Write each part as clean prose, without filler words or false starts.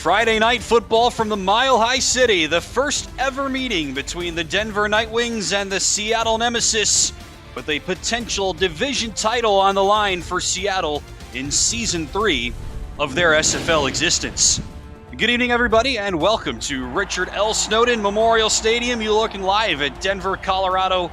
Friday night football from the Mile High City, the first ever meeting between the Denver Nightwings and the Seattle Nemesis, with a potential division title on the line for Seattle in Season 3 of their SFL existence. Good evening, everybody, and welcome to Richard L. Snowden Memorial Stadium. You're looking live at Denver, Colorado.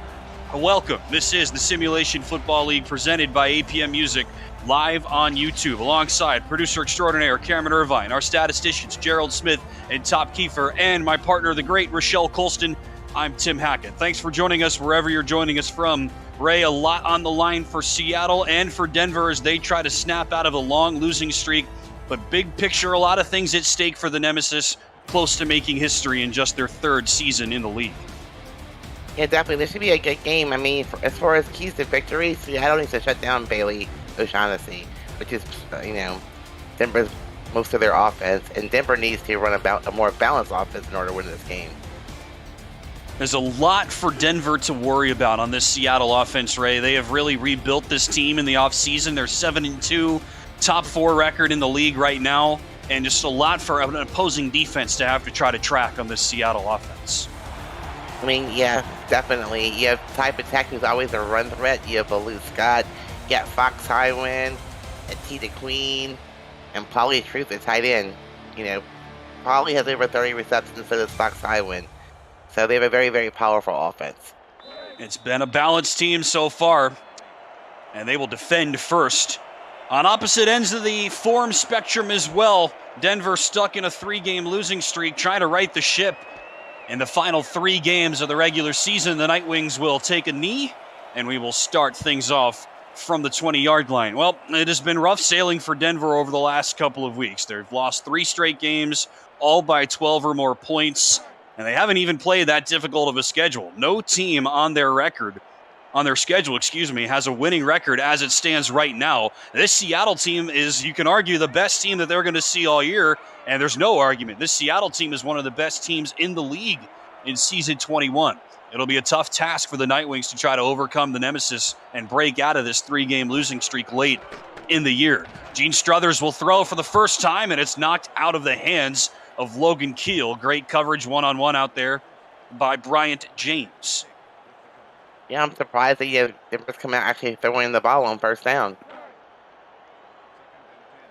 Welcome. This is the Simulation Football League presented by APM Music, live on YouTube, alongside producer extraordinaire Cameron Irvine, our statisticians Gerald Smith and Top Kiefer, and my partner, the great Rochelle Colston. I'm Tim Hackett. Thanks for joining us wherever you're joining us from. Ray, a lot on the line for Seattle and for Denver as they try to snap out of a long losing streak. But big picture, a lot of things at stake for the Nemesis, close to making history in just their third season in the league. Yeah, definitely. This should be a good game. I mean, as far as keys to victory, Seattle needs to shut down Bailey O'Shaughnessy, which is, Denver's most of their offense, and Denver needs to run a more balanced offense in order to win this game. There's a lot for Denver to worry about on this Seattle offense, Ray. They have really rebuilt this team in the offseason. They're 7-2, top 4 record in the league right now, and just a lot for an opposing defense to have to try to track on this Seattle offense. I mean, yeah, definitely. You have Ty Patek, who's always a run threat. You have Baloo Scott. You got Fox Highwind, and Tita Queen, and Pauly Truth at tight end. Pauly has over 30 receptions, so does Fox Highwind. So they have a very, very powerful offense. It's been a balanced team so far, and they will defend first. On opposite ends of the form spectrum as well, Denver stuck in a 3-game losing streak, trying to right the ship. In the final 3 games of the regular season, the Nightwings will take a knee, and we will start things off from the 20-yard line. Well, it has been rough sailing for Denver over the last couple of weeks. They've lost 3 straight games, all by 12 or more points, and they haven't even played that difficult of a schedule. No team on their schedule, has a winning record as it stands right now. This Seattle team is, you can argue, the best team that they're going to see all year, and there's no argument. This Seattle team is one of the best teams in the league in Season 21. It'll be a tough task for the Nightwings to try to overcome the Nemesis and break out of this 3-game losing streak late in the year. Gene Struthers will throw for the first time, and it's knocked out of the hands of Logan Keel. Great coverage one-on-one out there by Bryant James. Yeah, I'm surprised that Denver's come out actually throwing the ball on first down.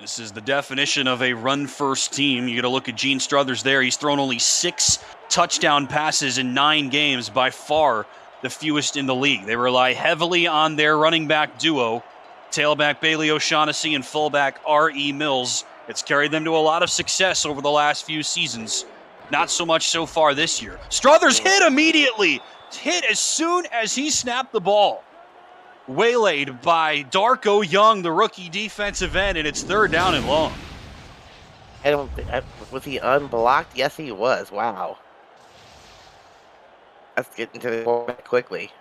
This is the definition of a run-first team. You got to look at Gene Struthers there. He's thrown only 6 touchdown passes in 9 games, by far the fewest in the league. They rely heavily on their running back duo, tailback Bailey O'Shaughnessy and fullback R.E. Mills. It's carried them to a lot of success over the last few seasons. Not so much so far this year. Struthers hit immediately. Hit as soon as he snapped the ball. Waylaid by Darko Young, the rookie defensive end, and it's 3rd down and long. Was he unblocked? Yes, he was. Wow. Let's get into the ball quickly.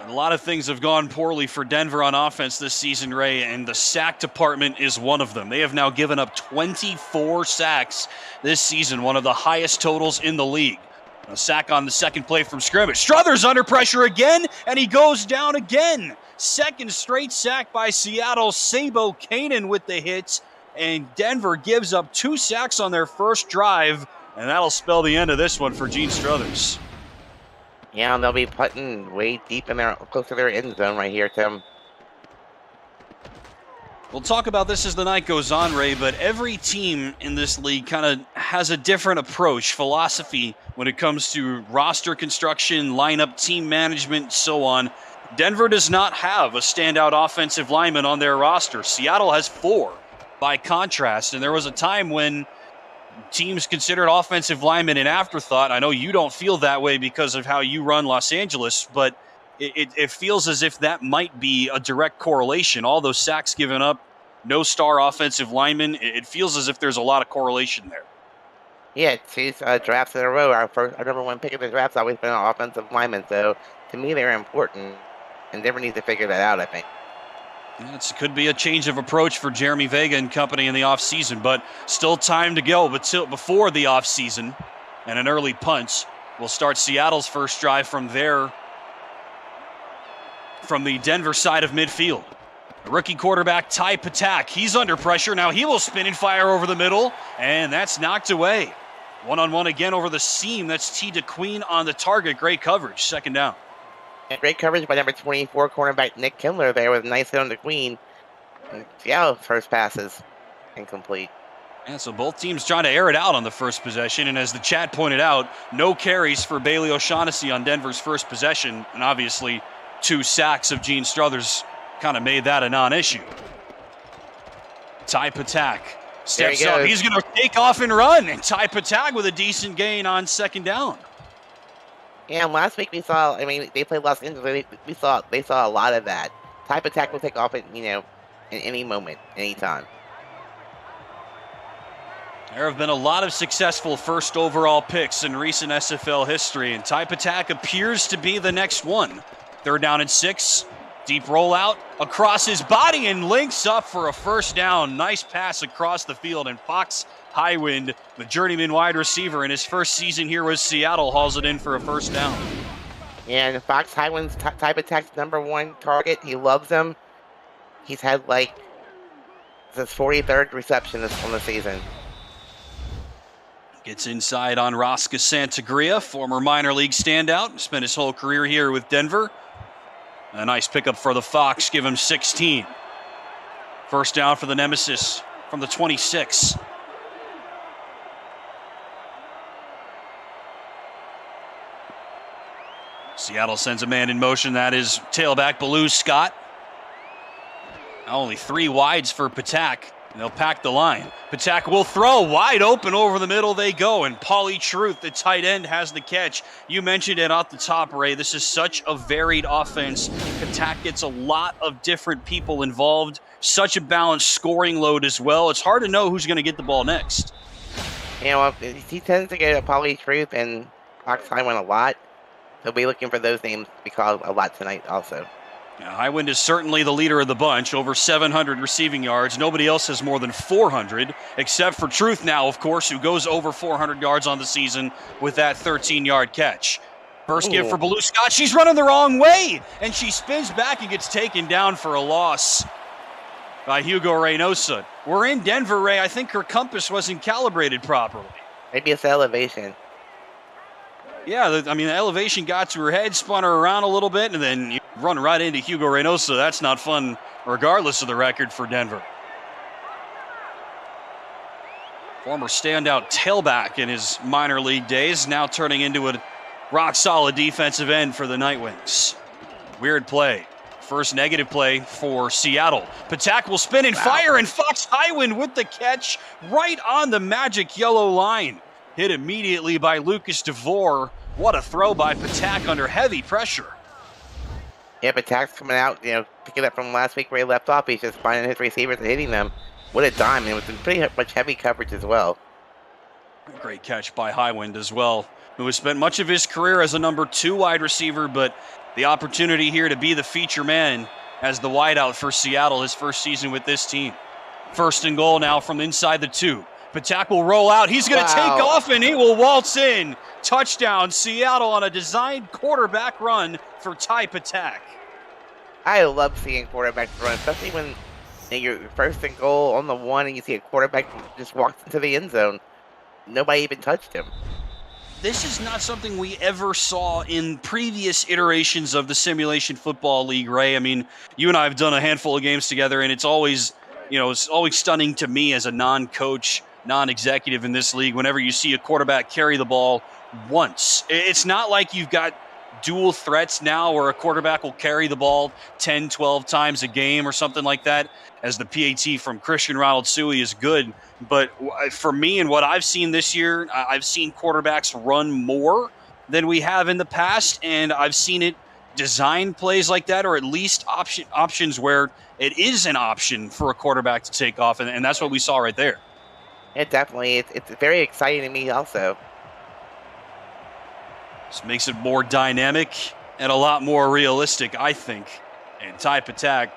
A lot of things have gone poorly for Denver on offense this season, Ray, and the sack department is one of them. They have now given up 24 sacks this season, one of the highest totals in the league. A sack on the second play from scrimmage. Struthers under pressure again, and he goes down again. Second straight sack by Seattle. Sabo Kanan with the hit, and Denver gives up 2 sacks on their first drive, and that'll spell the end of this one for Gene Struthers. Yeah, and they'll be putting way deep in there, close to their end zone right here, Tim. We'll talk about this as the night goes on, Ray, but every team in this league kind of has a different approach, philosophy, when it comes to roster construction, lineup, team management, so on. Denver does not have a standout offensive lineman on their roster. Seattle has 4, by contrast, and there was a time when teams considered offensive linemen an afterthought. I know you don't feel that way because of how you run Los Angeles, but it feels as if that might be a direct correlation. All those sacks given up, no star offensive linemen, it feels as if there's a lot of correlation there. Yeah, 2 drafts in a row. Our number 1 pick of the draft's always been an offensive lineman, so to me they're important, and Denver needs to figure that out, I think. It could be a change of approach for Jeremy Vega and company in the offseason, but still time to go before the offseason, and an early punch will start Seattle's first drive from the Denver side of midfield. The rookie quarterback, Ty Patak, he's under pressure. Now he will spin and fire over the middle, and that's knocked away. One-on-one again over the seam. That's T. DeQueen on the target. Great coverage. Second down. And great coverage by number 24 cornerback Nick Kindler there with a nice hit on DeQueen. And Seattle's first passes incomplete. And so both teams trying to air it out on the first possession. And as the chat pointed out, no carries for Bailey O'Shaughnessy on Denver's first possession. And obviously 2 sacks of Gene Struthers kind of made that a non-issue. Ty Patak steps up. He's going to take off and run. And Ty Patak with a decent gain on second down. Yeah, last week we saw, they played Los Angeles. They saw a lot of that. Ty Patak will take off at, in any moment, anytime. There have been a lot of successful first overall picks in recent SFL history, and Ty Patak appears to be the next one. 3rd down and 6. Deep rollout across his body and links up for a first down. Nice pass across the field, and Fox Highwind, the journeyman wide receiver in his first season here with Seattle, hauls it in for a first down. Yeah, and Fox Highwind's Ty Patak's #1 target. He loves him. He's had his 43rd reception on the season. Gets inside on Rosca Santagria, former minor league standout. Spent his whole career here with Denver. A nice pickup for the Fox, give him 16. First down for the Nemesis from the 26. Seattle sends a man in motion. That is tailback Baloo Scott. Now only 3 wides for Patak. And they'll pack the line. Patak will throw wide open over the middle they go. And Paulie Truth, the tight end, has the catch. You mentioned it off the top, Ray. This is such a varied offense. Patak gets a lot of different people involved. Such a balanced scoring load as well. It's hard to know who's going to get the ball next. He tends to get a Paulie Truth and Fox Highwind a lot. He'll be looking for those names to be called a lot tonight also. Now, Highwind is certainly the leader of the bunch, over 700 receiving yards. Nobody else has more than 400, except for Truth now, of course, who goes over 400 yards on the season with that 13-yard catch. First give for Baloo Scott. She's running the wrong way, and she spins back and gets taken down for a loss by Hugo Reynosa. We're in Denver, Ray. I think her compass wasn't calibrated properly. Maybe it's the elevation. Yeah, the elevation got to her head, spun her around a little bit, and then you run right into Hugo Reynosa. That's not fun, regardless of the record for Denver. Former standout tailback in his minor league days, now turning into a rock-solid defensive end for the Nightwings. Weird play. First negative play for Seattle. Patak will spin and fire, and Fox Highwind with the catch right on the magic yellow line. Hit immediately by Lucas DeVore. What a throw by Patak under heavy pressure. Yeah, Patak's coming out, picking up from last week where he left off. He's just finding his receivers and hitting them. What a dime, and with pretty much heavy coverage as well. Great catch by Highwind as well, who has spent much of his career as a number 2 wide receiver, but the opportunity here to be the feature man as the wideout for Seattle his first season with this team. First and goal now from inside the 2. Patak will roll out. He's going to take off, and he will waltz in. Touchdown, Seattle on a designed quarterback run for Ty Patak. I love seeing quarterbacks run, especially when you're first and goal on the 1 and you see a quarterback just walks into the end zone. Nobody even touched him. This is not something we ever saw in previous iterations of the Simulation Football League, Ray. You and I have done a handful of games together, and it's always stunning to me as a non-coach, non-executive in this league whenever you see a quarterback carry the ball once. It's not like you've got dual threats now where a quarterback will carry the ball 10, 12 times a game or something like that, as the PAT from Christian Ronald Suey is good. But for me and what I've seen this year, I've seen quarterbacks run more than we have in the past, and I've seen it design plays like that, or at least options where it is an option for a quarterback to take off, and that's what we saw right there. It definitely, it's very exciting to me also. This makes it more dynamic and a lot more realistic, I think. And Ty Patak,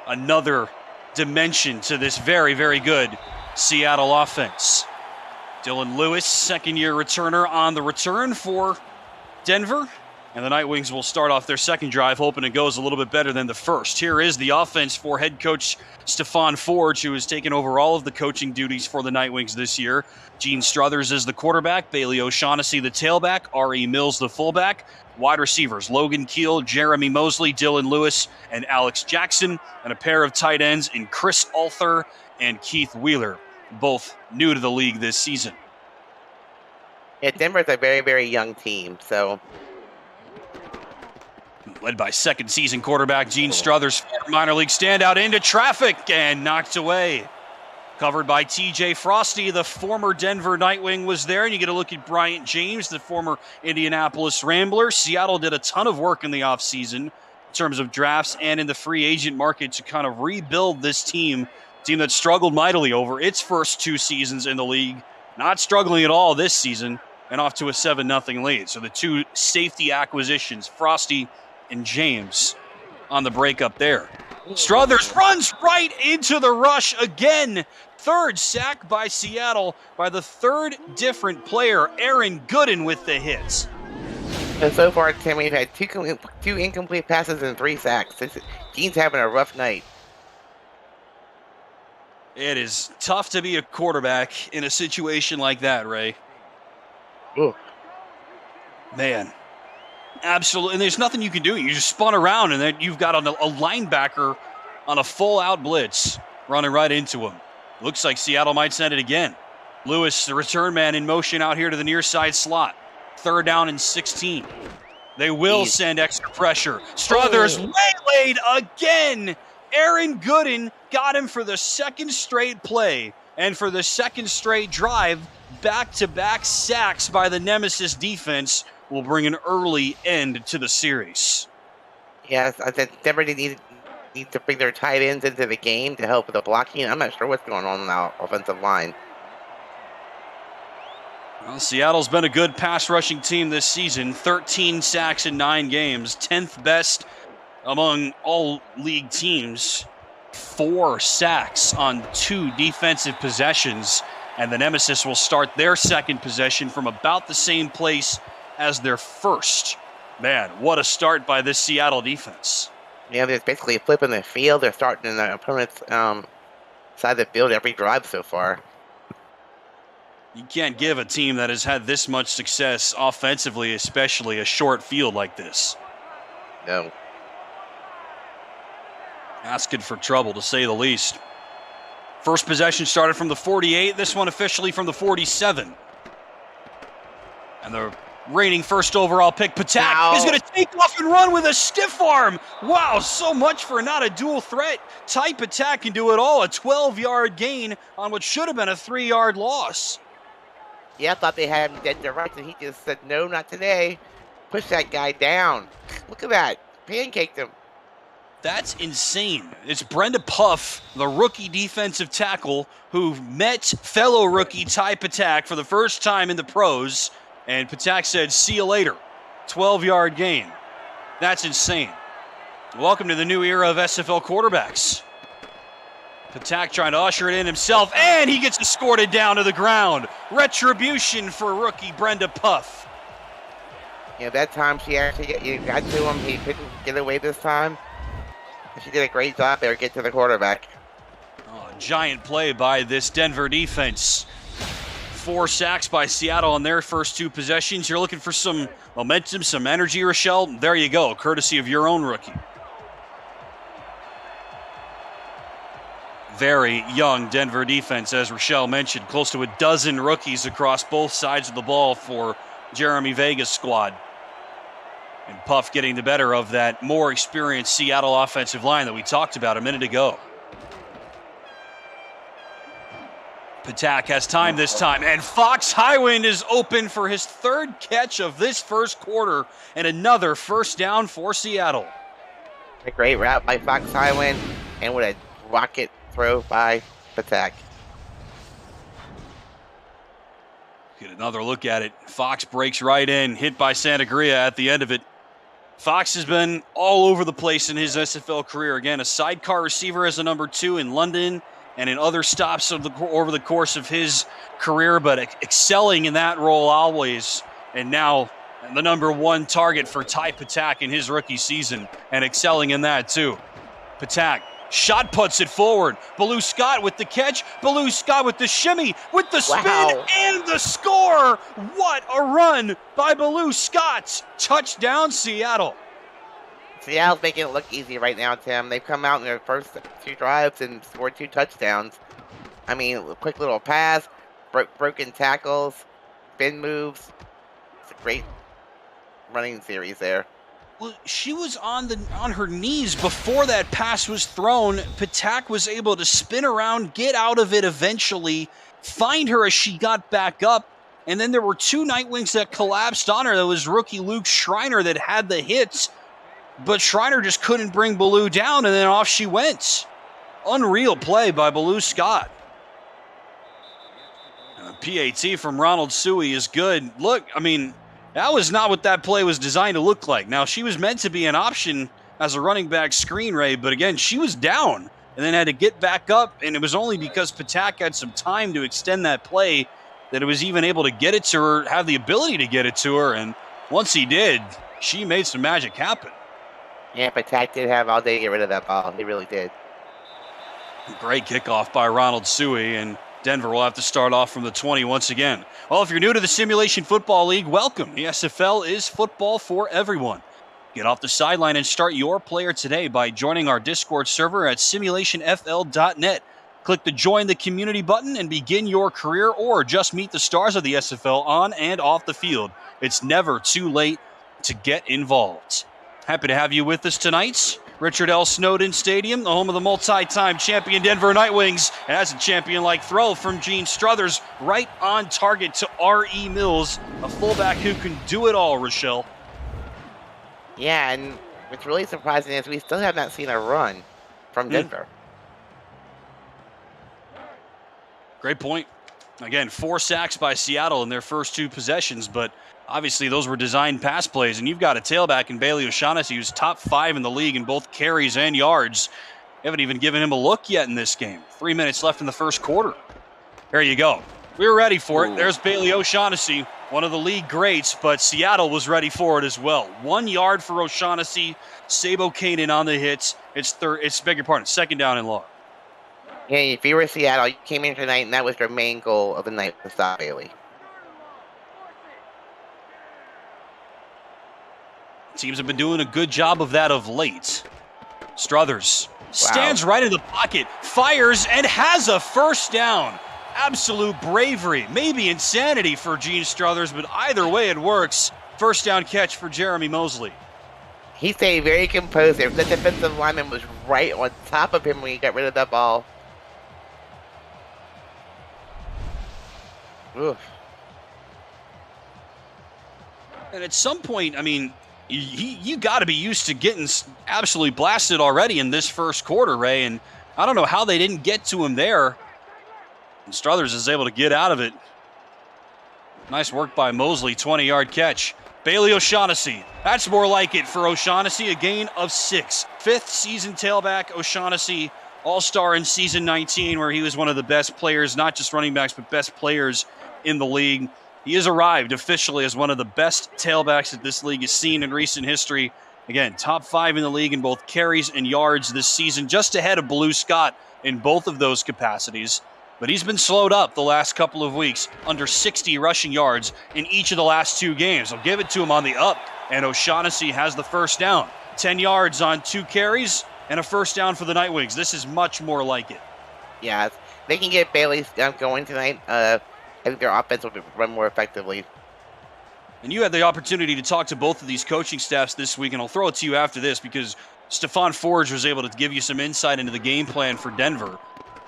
another dimension to this very, very good Seattle offense. Dylan Lewis, second-year returner on the return for Denver. And the Nightwings will start off their second drive, hoping it goes a little bit better than the first. Here is the offense for head coach Stefan Forge, who has taken over all of the coaching duties for the Nightwings this year. Gene Struthers is the quarterback, Bailey O'Shaughnessy the tailback, R.E. Mills the fullback. Wide receivers, Logan Keel, Jeremy Mosley, Dylan Lewis, and Alex Jackson. And a pair of tight ends in Chris Arthur and Keith Wheeler, both new to the league this season. Yeah, Denver's a very, very young team, so... Led by second season quarterback Gene Struthers, minor league standout into traffic and knocked away. Covered by TJ Frosty, the former Denver Nightwing was there. And you get a look at Bryant James, the former Indianapolis Rambler. Seattle did a ton of work in the offseason in terms of drafts and in the free agent market to kind of rebuild this team that struggled mightily over its first 2 seasons in the league. Not struggling at all this season and off to a 7-0 lead. So the 2 safety acquisitions, Frosty and James, on the breakup there. Struthers runs right into the rush again. 3rd sack by Seattle by the 3rd different player, Aaron Gooden, with the hits. And so far, Tim, we've had 2 incomplete passes and 3 sacks. Gene's having a rough night. It is tough to be a quarterback in a situation like that, Ray. Ooh. Man. Absolutely, and there's nothing you can do. You just spun around, and then you've got a linebacker on a full-out blitz running right into him. Looks like Seattle might send it again. Lewis, the return man, in motion out here to the near side slot. 3rd down and 16. They will send extra pressure. Struthers waylaid again. Aaron Gooden got him for the 2nd straight play, and for the 2nd straight drive, back-to-back sacks by the Nemesis defense will bring an early end to the series. Yes, I said Denver need to bring their tight ends into the game to help with the blocking. I'm not sure what's going on now, offensive line. Well, Seattle's been a good pass rushing team this season. 13 sacks in 9 games, 10th best among all league teams. 4 sacks on 2 defensive possessions, and the Nemesis will start their 2nd possession from about the same place as their first. Man, what a start by this Seattle defense. Yeah, they're basically flipping the field. They're starting in the opponent's side of the field every drive so far. You can't give a team that has had this much success offensively, especially a short field like this. No. Asking for trouble, to say the least. First possession started from the 48, this one officially from the 47. And the reigning first overall pick, Patak, is going to take off and run with a stiff arm. Wow, so much for not a dual threat. Type Patak can do it all. A 12-yard gain on what should have been a 3-yard loss. Yeah, I thought they had him dead to rights, and he just said, no, not today. Push that guy down. Look at that. Pancaked him. That's insane. It's Brenda Puff, the rookie defensive tackle, who met fellow rookie Ty Patak for the first time in the pros. And Patak said, see you later. 12-yard gain. That's insane. Welcome to the new era of SFL quarterbacks. Patak trying to usher it in himself, and he gets escorted down to the ground. Retribution for rookie Brenda Puff. Yeah, that time she actually got to him. He couldn't get away this time. She did a great job there, get to the quarterback. Oh, giant play by this Denver defense. 4 sacks by Seattle on their first 2 possessions. You're looking for some momentum, some energy, Rochelle? There you go, courtesy of your own rookie. Very young Denver defense, as Rochelle mentioned. Close to a dozen rookies across both sides of the ball for Jeremy Vega's squad. And Puff getting the better of that more experienced Seattle offensive line that we talked about a minute ago. Patak has time this time, and Fox Highwind is open for his 3rd catch of this first quarter and another first down for Seattle. A great route by Fox Highwind, and with a rocket throw by Patak. Get another look at it. Fox breaks right in, hit by Santagria at the end of it. Fox has been all over the place in his SFL career. Again, a sidecar receiver as a number 2 in London and in other stops over the course of his career, but excelling in that role always. And now And the #1 target for Ty Patak in his rookie season, and excelling in that too. Patak shot puts it forward. Baloo Scott with the catch. Baloo Scott with the shimmy, with the spin, Wow. and the score. What a run by Baloo Scott. Touchdown, Seattle. Seattle's making it look easy right now, Tim. They've come out in their first 2 drives and scored 2 touchdowns. I mean, a quick little pass, broken tackles, spin moves. It's a great running series there. Well, she was on her knees before that pass was thrown. Patak was able to spin around, get out of it eventually, find her as she got back up, and then there were 2 Nightwings that collapsed on her. That was rookie Luke Schreiner that had the hits, but Schreiner just couldn't bring Baloo down, and then off she went. Unreal play by Baloo Scott. PAT from Ronald Suey is good. Look, I mean, that was not what that play was designed to look like. Now, she was meant to be an option as a running back screen, Ray, but again, she was down and then had to get back up, and it was only because Patak had some time to extend that play that it was even able to get it to her, have the ability to get it to her, and once he did, she made some magic happen. Yeah, Patak did have all day to get rid of that ball. He really did. Great kickoff by Ronald Suey, and Denver will have to start off from the 20 once again. Well, if you're new to the Simulation Football League, welcome. The SFL is football for everyone. Get off the sideline and start your player today by joining our Discord server at simulationfl.net. Click the Join the Community button and begin your career, or just meet the stars of the SFL on and off the field. It's never too late to get involved. Happy to have you with us tonight. Richard L. Snowden Stadium, the home of the multi-time champion Denver Nightwings. And that's a champion-like throw from Gene Struthers, right on target to R.E. Mills, a fullback who can do it all, Rochelle. Yeah, and what's really surprising is we still have not seen a run from Denver. Great point. Again, 4 sacks by Seattle in their first 2 possessions, but obviously those were designed pass plays, and you've got a tailback in Bailey O'Shaughnessy who's top 5 in the league in both carries and yards. You haven't even given him a look yet in this game. 3 minutes left in the first quarter. There you go. We were ready for it. There's Bailey O'Shaughnessy, one of the league greats, but Seattle was ready for it as well. 1 yard for O'Shaughnessy. Sabo Kanan on the hits. Beg your pardon, 2nd down and long. Yeah, if you were Seattle, you came in tonight, and that was your main goal of the night, to stop Bailey. Teams have been doing a good job of that of late. Struthers stands right in the pocket, fires, and has a first down. Absolute bravery, maybe insanity for Gene Struthers, but either way it works. First down catch for Jeremy Mosley. He stayed very composed there. The defensive lineman was right on top of him when he got rid of that ball. Oof. And at some point, I mean, you got to be used to getting absolutely blasted already in this first quarter, Ray, and I don't know how they didn't get to him there. And Struthers is able to get out of it. Nice work by Mosley, 20-yard catch. Bailey O'Shaughnessy, that's more like it for O'Shaughnessy, a gain of 6. 5th season tailback, O'Shaughnessy, all-star in season 19, where he was one of the best players, not just running backs, but best players in the league. He has arrived officially as one of the best tailbacks that this league has seen in recent history. Again, top 5 in the league in both carries and yards this season, just ahead of Baloo Scott in both of those capacities. But he's been slowed up the last couple of weeks, under 60 rushing yards in each of the last 2 games. I'll give it to him on the up, and O'Shaughnessy has the first down. 10 yards on 2 carries and a first down for the Nightwings. This is much more like it. Yeah, if they can get Bailey going tonight, I think their offense will run more effectively. And you had the opportunity to talk to both of these coaching staffs this week, and I'll throw it to you after this because Stephon Forge was able to give you some insight into the game plan for Denver.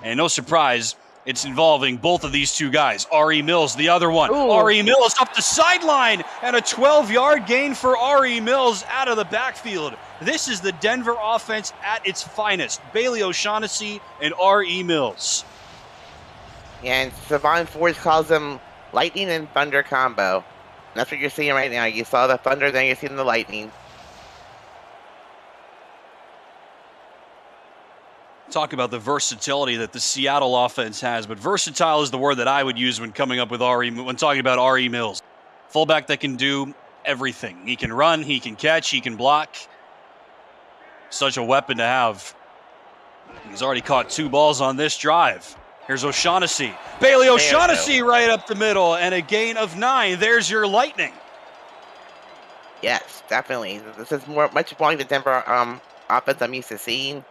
And no surprise, it's involving both of these 2 guys. R.E. Mills, the other one. R.E. Mills up the sideline, and a 12-yard gain for R.E. Mills out of the backfield. This is the Denver offense at its finest. Bailey O'Shaughnessy and R.E. Mills. Yeah, and Stephon Forge calls them lightning and thunder combo. And that's what you're seeing right now. You saw the thunder, then you're seeing the lightning. Talk about the versatility that the Seattle offense has, but versatile is the word that I would use when coming up with when talking about R.E. Mills. Fullback that can do everything. He can run, he can catch, he can block. Such a weapon to have. He's already caught 2 balls on this drive. Here's O'Shaughnessy. Bailey O'Shaughnessy right up the middle, and a gain of 9. There's your lightning. Yes, definitely. This is much more like the Denver offense I'm used to seeing,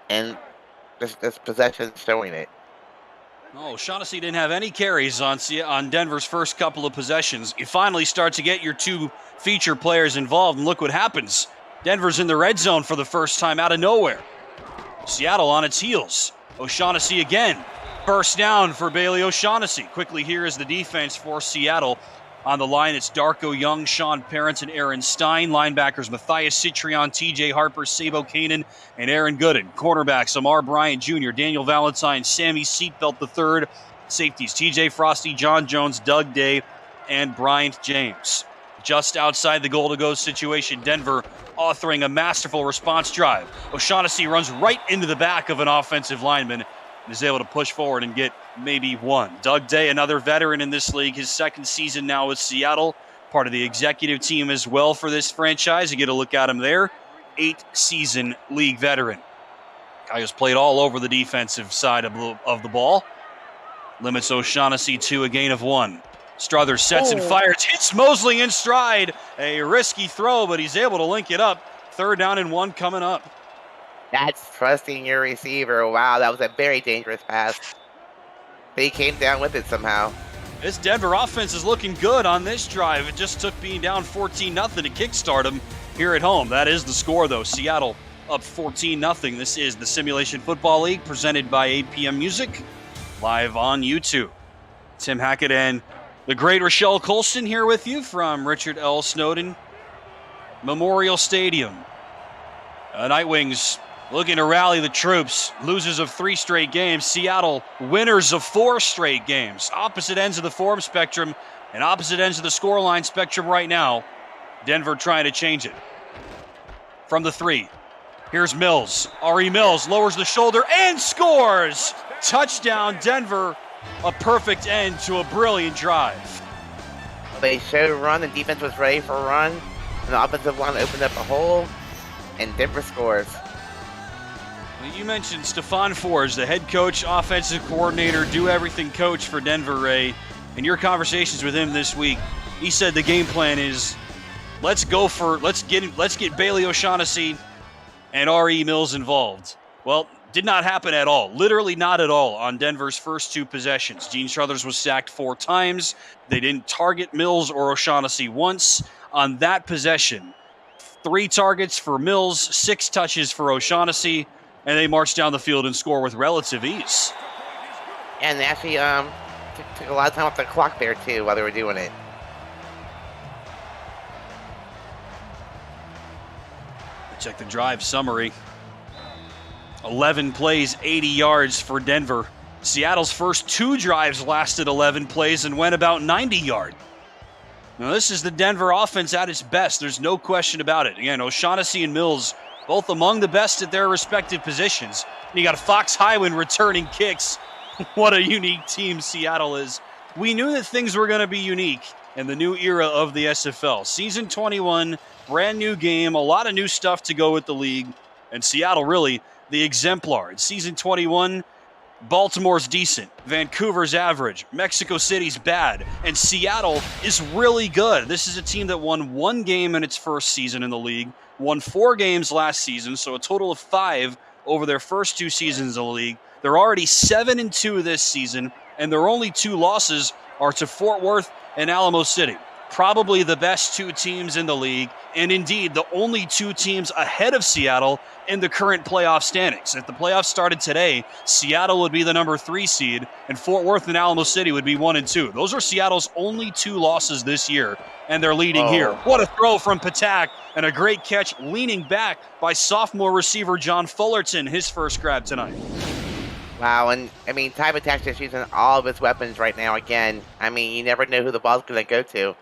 and this possession showing it. Oh, O'Shaughnessy didn't have any carries on Denver's first couple of possessions. You finally start to get your 2 feature players involved, and look what happens. Denver's in the red zone for the first time out of nowhere. Seattle on its heels. O'Shaughnessy again. First down for Bailey O'Shaughnessy. Quickly here is the defense for Seattle. On the line, it's Darko Young, Sean Parents, and Aaron Stein. Linebackers, Matthias Citrion, TJ Harper, Sabo Kanan, and Aaron Gooden. Cornerbacks, Amar Bryant Jr., Daniel Valentine, Sammy Seatbelt III. Safeties, TJ Frosty, John Jones, Doug Day, and Bryant James. Just outside the goal-to-go situation, Denver authoring a masterful response drive. O'Shaughnessy runs right into the back of an offensive lineman and is able to push forward and get maybe 1. Doug Day, another veteran in this league, his 2nd season now with Seattle, part of the executive team as well for this franchise. You get a look at him there. 8-season league veteran. Guy who's played all over the defensive side of the ball. Limits O'Shaughnessy to a gain of 1. Struthers sets and fires, hits Mosley in stride. A risky throw, but he's able to link it up. 3rd down and 1 coming up. That's trusting your receiver. Wow, that was a very dangerous pass. But he came down with it somehow. This Denver offense is looking good on this drive. It just took being down 14-0 to kickstart them here at home. That is the score, though. Seattle up 14-0. This is the Simulation Football League presented by APM Music, live on YouTube. Tim Hackett and the great Rochelle Colston here with you from Richard L. Snowden Memorial Stadium. Nightwings looking to rally the troops. Losers of 3 straight games. Seattle winners of 4 straight games. Opposite ends of the form spectrum and opposite ends of the scoreline spectrum right now. Denver trying to change it. From the 3. Here's Mills. R.E. Mills lowers the shoulder and scores! Touchdown, Denver. A perfect end to a brilliant drive. They showed a run, the defense was ready for a run, and the offensive line opened up a hole, and Denver scores. You mentioned Stefan Forge, the head coach, offensive coordinator, do-everything coach for Denver, Ray. In your conversations with him this week, he said the game plan is let's get Bailey O'Shaughnessy and R.E. Mills involved. Well, did not happen at all. Literally not at all on Denver's first 2 possessions. Gene Struthers was sacked 4 times. They didn't target Mills or O'Shaughnessy once on that possession. 3 targets for Mills, 6 touches for O'Shaughnessy, and they march down the field and score with relative ease. And they actually took a lot of time off the clock there, too, while they were doing it. Check the drive summary. 11 plays, 80 yards for Denver. Seattle's first 2 drives lasted 11 plays and went about 90 yards. Now, this is the Denver offense at its best. There's no question about it. Again, O'Shaughnessy and Mills, both among the best at their respective positions. And you got Fox Highwind returning kicks. What a unique team Seattle is. We knew that things were going to be unique in the new era of the SFL. Season 21, brand new game, a lot of new stuff to go with the league. And Seattle really the exemplar. In Season 21, Baltimore's decent, Vancouver's average, Mexico City's bad, and Seattle is really good. This is a team that won 1 game in its first season in the league, won 4 games last season, so a total of 5 over their first 2 seasons in the league. They're already 7-2 this season, and their only 2 losses are to Fort Worth and Alamo City. Probably the best 2 teams in the league, and indeed the only 2 teams ahead of Seattle in the current playoff standings. If the playoffs started today, Seattle would be the number 3 seed, and Fort Worth and Alamo City would be 1 and 2. Those are Seattle's only 2 losses this year, and they're leading here. What a throw from Patak, and a great catch leaning back by sophomore receiver John Fullerton, his first grab tonight. Wow, and I mean, Ty Patak's just using all of his weapons right now again. I mean, you never know who the ball's going to go to.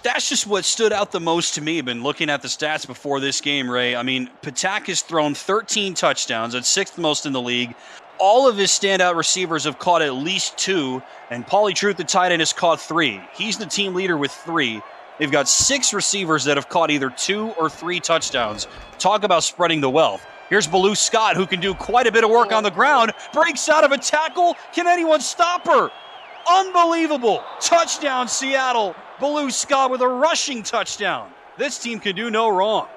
That's just what stood out the most to me. Been looking at the stats before this game, Ray. I mean, Patak has thrown 13 touchdowns. That's 6th most in the league. All of his standout receivers have caught at least 2, and Pauly Truth, the tight end, has caught 3. He's the team leader with 3. They've got 6 receivers that have caught either 2 or 3 touchdowns. Talk about spreading the wealth. Here's Baloo Scott, who can do quite a bit of work on the ground. Breaks out of a tackle. Can anyone stop her? Unbelievable. Touchdown, Seattle. Baloo Scott with a rushing touchdown. This team can do no wrong.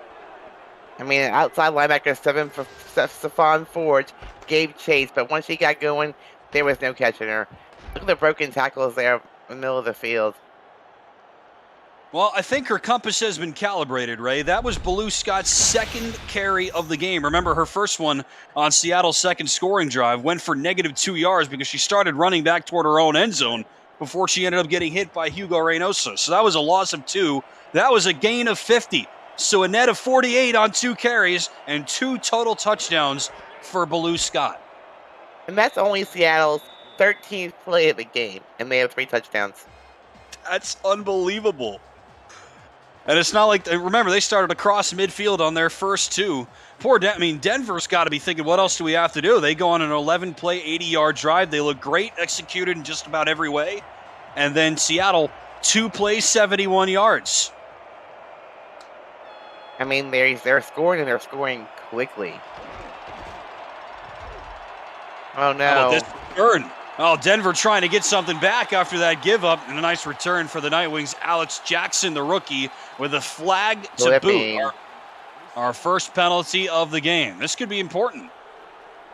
I mean, outside linebacker 7 for Stephon Ford gave chase, but once she got going, there was no catching her. Look at the broken tackles there in the middle of the field. Well, I think her compass has been calibrated, Ray. That was Baloo Scott's second carry of the game. Remember, her first one on Seattle's second scoring drive went for -2 yards because she started running back toward her own end zone before she ended up getting hit by Hugo Reynoso. So that was a loss of 2. That was a gain of 50. So a net of 48 on 2 carries and 2 total touchdowns for Baloo Scott. And that's only Seattle's 13th play of the game, and they have 3 touchdowns. That's unbelievable. And it's not like, remember, they started across midfield on their first 2. Denver's got to be thinking, what else do we have to do? They go on an 11-play, 80-yard drive. They look great, executed in just about every way. And then Seattle, 2 plays, 71 yards. I mean, they're scoring, and they're scoring quickly. Oh, no. This return. Oh, Denver trying to get something back after that give up. And a nice return for the Nightwings. Alex Jackson, the rookie, with a flag to boot. Our first penalty of the game. This could be important.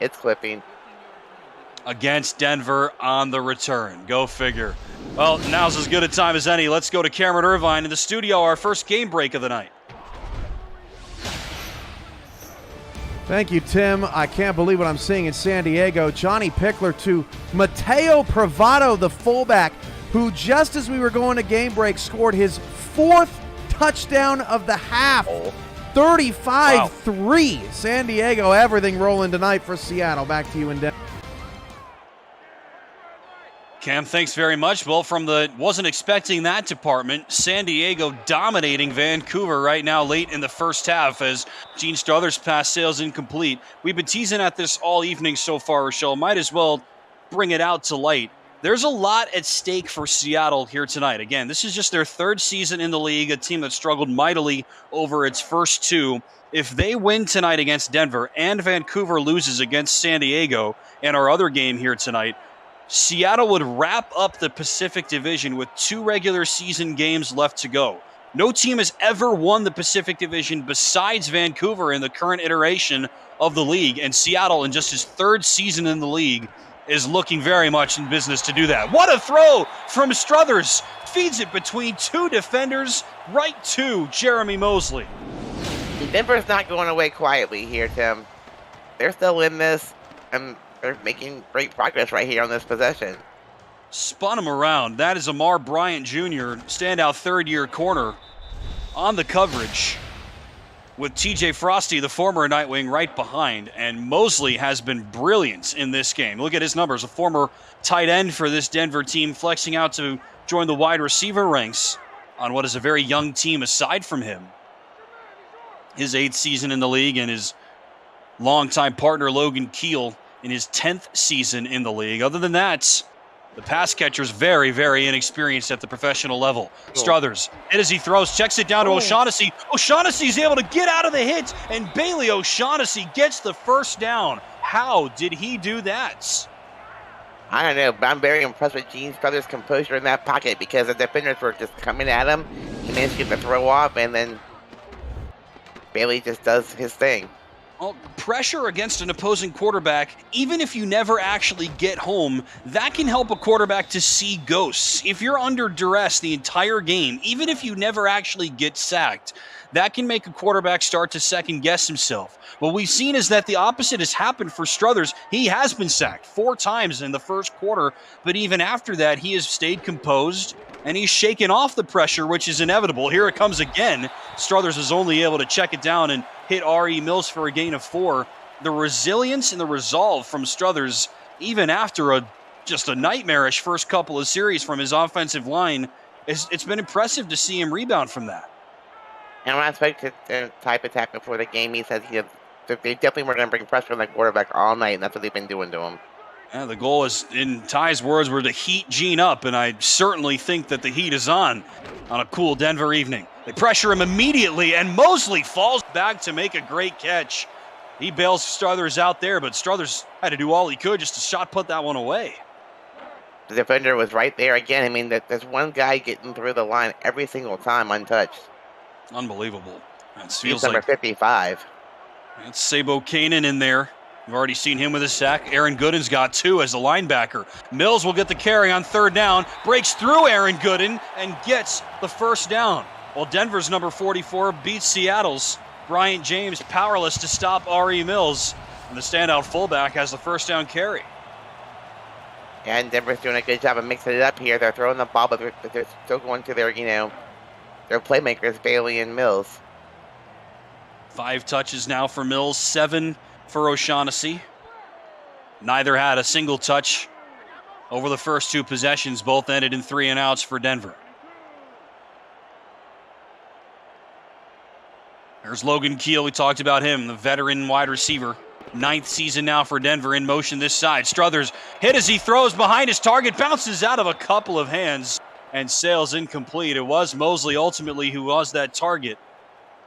It's clipping. Against Denver on the return. Go figure. Well, now's as good a time as any. Let's go to Cameron Irvine in the studio, our first game break of the night. Thank you, Tim. I can't believe what I'm seeing in San Diego. Johnny Pickler to Mateo Privado, the fullback, who just as we were going to game break scored his 4th touchdown of the half. 35-3. Wow. San Diego, everything rolling tonight for Seattle. Back to you in Denver. Cam, thanks very much. Well, wasn't expecting that department. San Diego dominating Vancouver right now late in the first half as Gene Struthers' pass sails incomplete. We've been teasing at this all evening so far, Rochelle. Might as well bring it out to light. There's a lot at stake for Seattle here tonight. Again, this is just their 3rd season in the league, a team that struggled mightily over its first 2. If they win tonight against Denver and Vancouver loses against San Diego and our other game here tonight, Seattle would wrap up the Pacific Division with 2 regular season games left to go. No team has ever won the Pacific Division besides Vancouver in the current iteration of the league, and Seattle, in just his 3rd season in the league, is looking very much in business to do that. What a throw from Struthers! Feeds it between 2 defenders right to Jeremy Mosley. Denver's not going away quietly here, Tim. They're still in this, and they're making great progress right here on this possession. Spun him around. That is Amar Bryant Jr., standout 3rd-year corner on the coverage with TJ Frosty, the former Nightwing, right behind. And Mosley has been brilliant in this game. Look at his numbers. A former tight end for this Denver team, flexing out to join the wide receiver ranks on what is a very young team aside from him. His 8th season in the league, and his longtime partner Logan Keel in his 10th season in the league. Other than that, the pass catcher's very, very inexperienced at the professional level. Cool. Struthers, and as he throws, checks it down to O'Shaughnessy. O'Shaughnessy's able to get out of the hit, and Bailey O'Shaughnessy gets the first down. How did he do that? I don't know, but I'm very impressed with Gene Struthers' composure in that pocket because the defenders were just coming at him. He managed to get the throw off, and then Bailey just does his thing. Well, pressure against an opposing quarterback, even if you never actually get home, that can help a quarterback to see ghosts. If you're under duress the entire game, even if you never actually get sacked, that can make a quarterback start to second-guess himself. What we've seen is that the opposite has happened for Struthers. He has been sacked 4 times in the first quarter, but even after that, he has stayed composed, and he's shaken off the pressure, which is inevitable. Here it comes again. Struthers is only able to check it down and hit R.E. Mills for a gain of 4. The resilience and the resolve from Struthers, even after just a nightmarish first couple of series from his offensive line, it's been impressive to see him rebound from that. And when I spoke to Type Attack before the game, he said he They definitely were going to bring pressure on the quarterback all night, and that's what they've been doing to him. Yeah, the goal is, in Ty's words, were to heat Gene up, and I certainly think that the heat is on a cool Denver evening. They pressure him immediately, and Mosley falls back to make a great catch. He bails Struthers out there, but Struthers had to do all he could just to shot put that one away. The defender was right there again. I mean, there's one guy getting through the line every single time untouched. Unbelievable. That He's feels number like 55. it's Sabo Kanan in there. We've already seen him with a sack. Aaron Gooden's got 2 as a linebacker. Mills will get the carry on 3rd down, breaks through Aaron Gooden, and gets the 1st down. While Denver's number 44 beats Seattle's Bryant James, powerless to stop R.E. Mills. And the standout fullback has the 1st down carry. And Denver's doing a good job of mixing it up here. They're throwing the ball, but they're still going to their, their playmakers, Bailey and Mills. 5 touches now for Mills, 7 for O'Shaughnessy. Neither had a single touch over the first 2 possessions. Both ended in 3 and outs for Denver. There's Logan Keel. We talked about him, the veteran wide receiver. 9th season now for Denver, in motion this side. Struthers hit as he throws behind his target, bounces out of a couple of hands and sails incomplete. It was Mosley ultimately who was that target.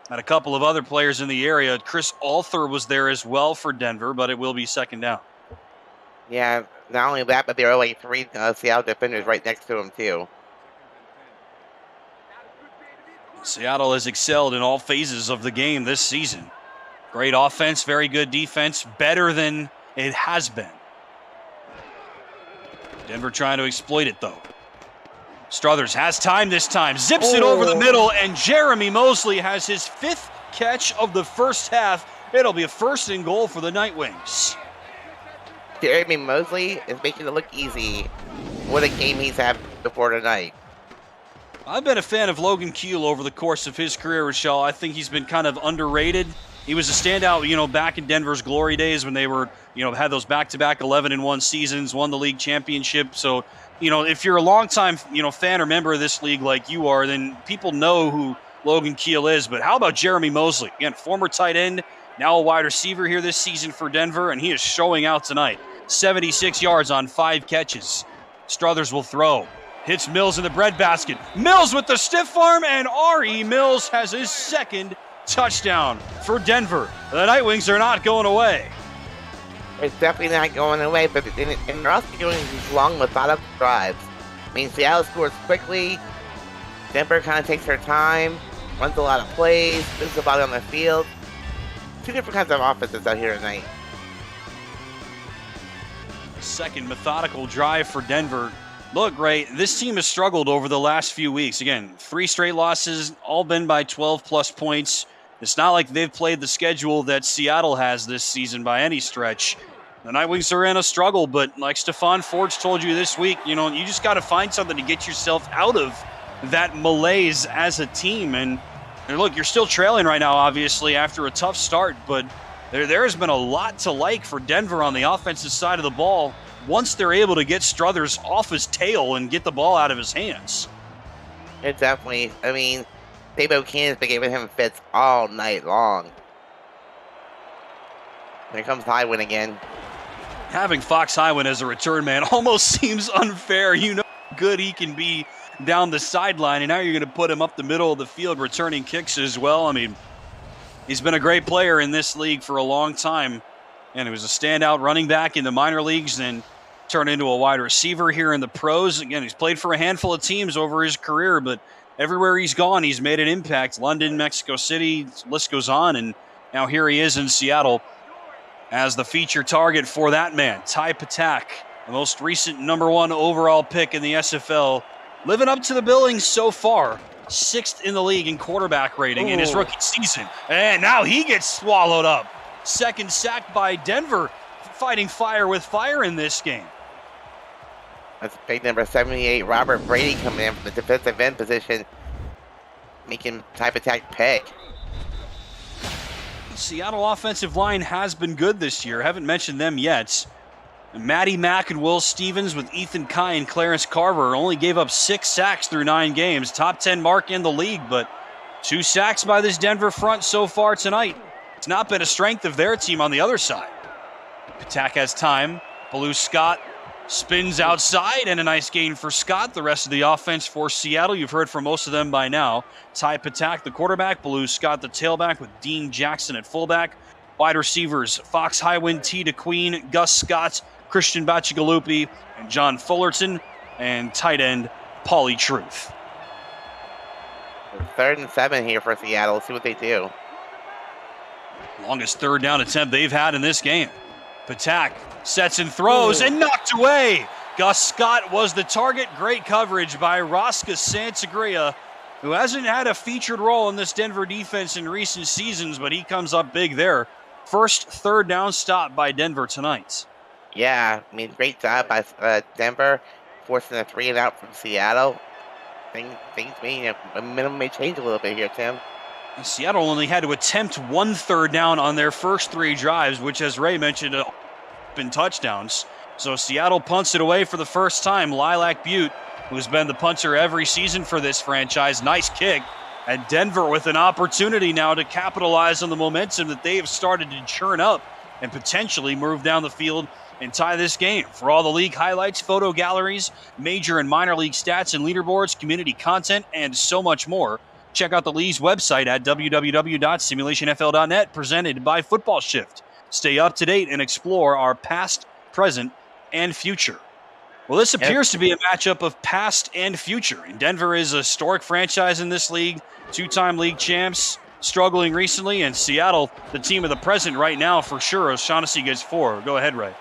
And a couple of other players in the area. Chris Althor was there as well for Denver, but it will be 2nd down. Yeah, not only that, but there are like 3 Seattle defenders right next to him too. Seattle has excelled in all phases of the game this season. Great offense, very good defense, better than it has been. Denver trying to exploit it, though. Struthers has time this time, zips it over the middle, and Jeremy Mosley has his 5th catch of the first half. It'll be a 1st and goal for the Nightwings. Jeremy Mosley is making it look easy. What a game he's had before tonight. I've been a fan of Logan Keel over the course of his career, Rochelle. I think he's been kind of underrated. He was a standout, back in Denver's glory days when they were, had those back-to-back 11-1 seasons, won the league championship. So, if you're a longtime, fan or member of this league like you are, then people know who Logan Keel is. But how about Jeremy Mosley? Again, former tight end, now a wide receiver here this season for Denver, and he is showing out tonight. 76 yards on 5 catches. Struthers will throw. Hits Mills in the breadbasket. Mills with the stiff arm, and R.E. Mills has his 2nd touchdown for Denver. The Nightwings are not going away. It's definitely not going away, but and they're also doing these long, methodical drives. I mean, Seattle scores quickly. Denver kind of takes their time, runs a lot of plays, moves the ball on the field. 2 different kinds of offenses out here tonight. 2nd methodical drive for Denver. Look, Ray, this team has struggled over the last few weeks. Again, 3 straight losses, all been by 12-plus points. It's not like they've played the schedule that Seattle has this season by any stretch. The Nightwings are in a struggle, but like Stephon Forge told you this week, you just got to find something to get yourself out of that malaise as a team. And look, you're still trailing right now, obviously, after a tough start, but there has been a lot to like for Denver on the offensive side of the ball once they're able to get Struthers off his tail and get the ball out of his hands. It definitely, Sabo Cannon's been giving him fits all night long. Here comes Highwind again. Having Fox Highwind as a return man almost seems unfair. How good he can be down the sideline, and now you're going to put him up the middle of the field returning kicks as well. He's been a great player in this league for a long time, and he was a standout running back in the minor leagues, and turned into a wide receiver here in the pros. Again, he's played for a handful of teams over his career, but everywhere he's gone, he's made an impact. London, Mexico City, the list goes on, and now here he is in Seattle as the feature target for that man, Ty Patak, the most recent number 1 overall pick in the SFL, living up to the billings so far. 6th in the league in quarterback rating in his rookie season. And now he gets swallowed up. 2nd sack by Denver, fighting fire with fire in this game. That's big number 78, Robert Brady, coming in from the defensive end position, making type attack peg. The Seattle offensive line has been good this year. Haven't mentioned them yet. Matty Mack and Will Stevens with Ethan Kai and Clarence Carver only gave up 6 sacks through 9 games. Top 10 mark in the league, but 2 sacks by this Denver front so far tonight. It's not been a strength of their team on the other side. Patak has time. Baloo Scott spins outside, and a nice gain for Scott. The rest of the offense for Seattle, you've heard from most of them by now. Ty Patak, the quarterback. Baloo Scott, the tailback, with Dean Jackson at fullback. Wide receivers, Fox Highwind, T. DeQueen, Gus Scott, Christian Bacigalupi, and John Fullerton. And tight end, Paulie Truth. 3rd and 7 here for Seattle. Let's see what they do. Longest third down attempt they've had in this game. Patak sets and throws and knocked away. Gus Scott was the target. Great coverage by Raska Santagria, who hasn't had a featured role in this Denver defense in recent seasons, but he comes up big there. First third down stop by Denver tonight. Yeah, I mean, great job by Denver, forcing a 3 and out from Seattle. Things may, a minimum may change a little bit here, Tim. Seattle only had to attempt 1 third down on their first 3 drives, which, as Ray mentioned, been touchdowns. So Seattle punts it away for the first time. Lilac Butte, who's been the punter every season for this franchise, nice kick. And Denver with an opportunity now to capitalize on the momentum that they have started to churn up and potentially move down the field and tie this game. For all the league highlights, photo galleries, major and minor league stats and leaderboards, community content, and so much more, check out the league's website at www.simulationfl.net, presented by Football Shift. Stay up to date and explore our past, present, and future. Well, this appears to be a matchup of past and future. And Denver is a historic franchise in this league, 2-time league champs, struggling recently, and Seattle, the team of the present right now for sure. O'Shaughnessy gets 4. Go ahead, Ray.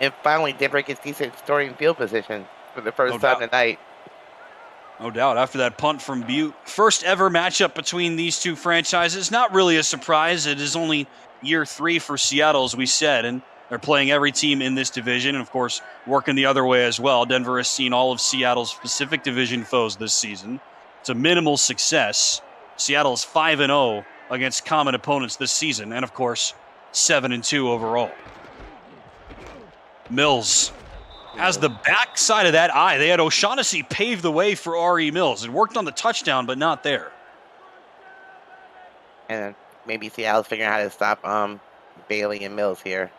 And finally, Denver gets decent starting field position for the first time tonight. No doubt. After that punt from Butte. First ever matchup between these two franchises. Not really a surprise. It is only year 3 for Seattle, as we said, and they're playing every team in this division, and of course, working the other way as well. Denver has seen all of Seattle's Pacific Division foes this season. It's a minimal success. Seattle's 5-0 against common opponents this season, and of course, 7-2 overall. Mills has the backside of that eye. They had O'Shaughnessy pave the way for R.E. Mills. It worked on the touchdown, but not there. And maybe Seattle's figuring out how to stop Bailey and Mills here.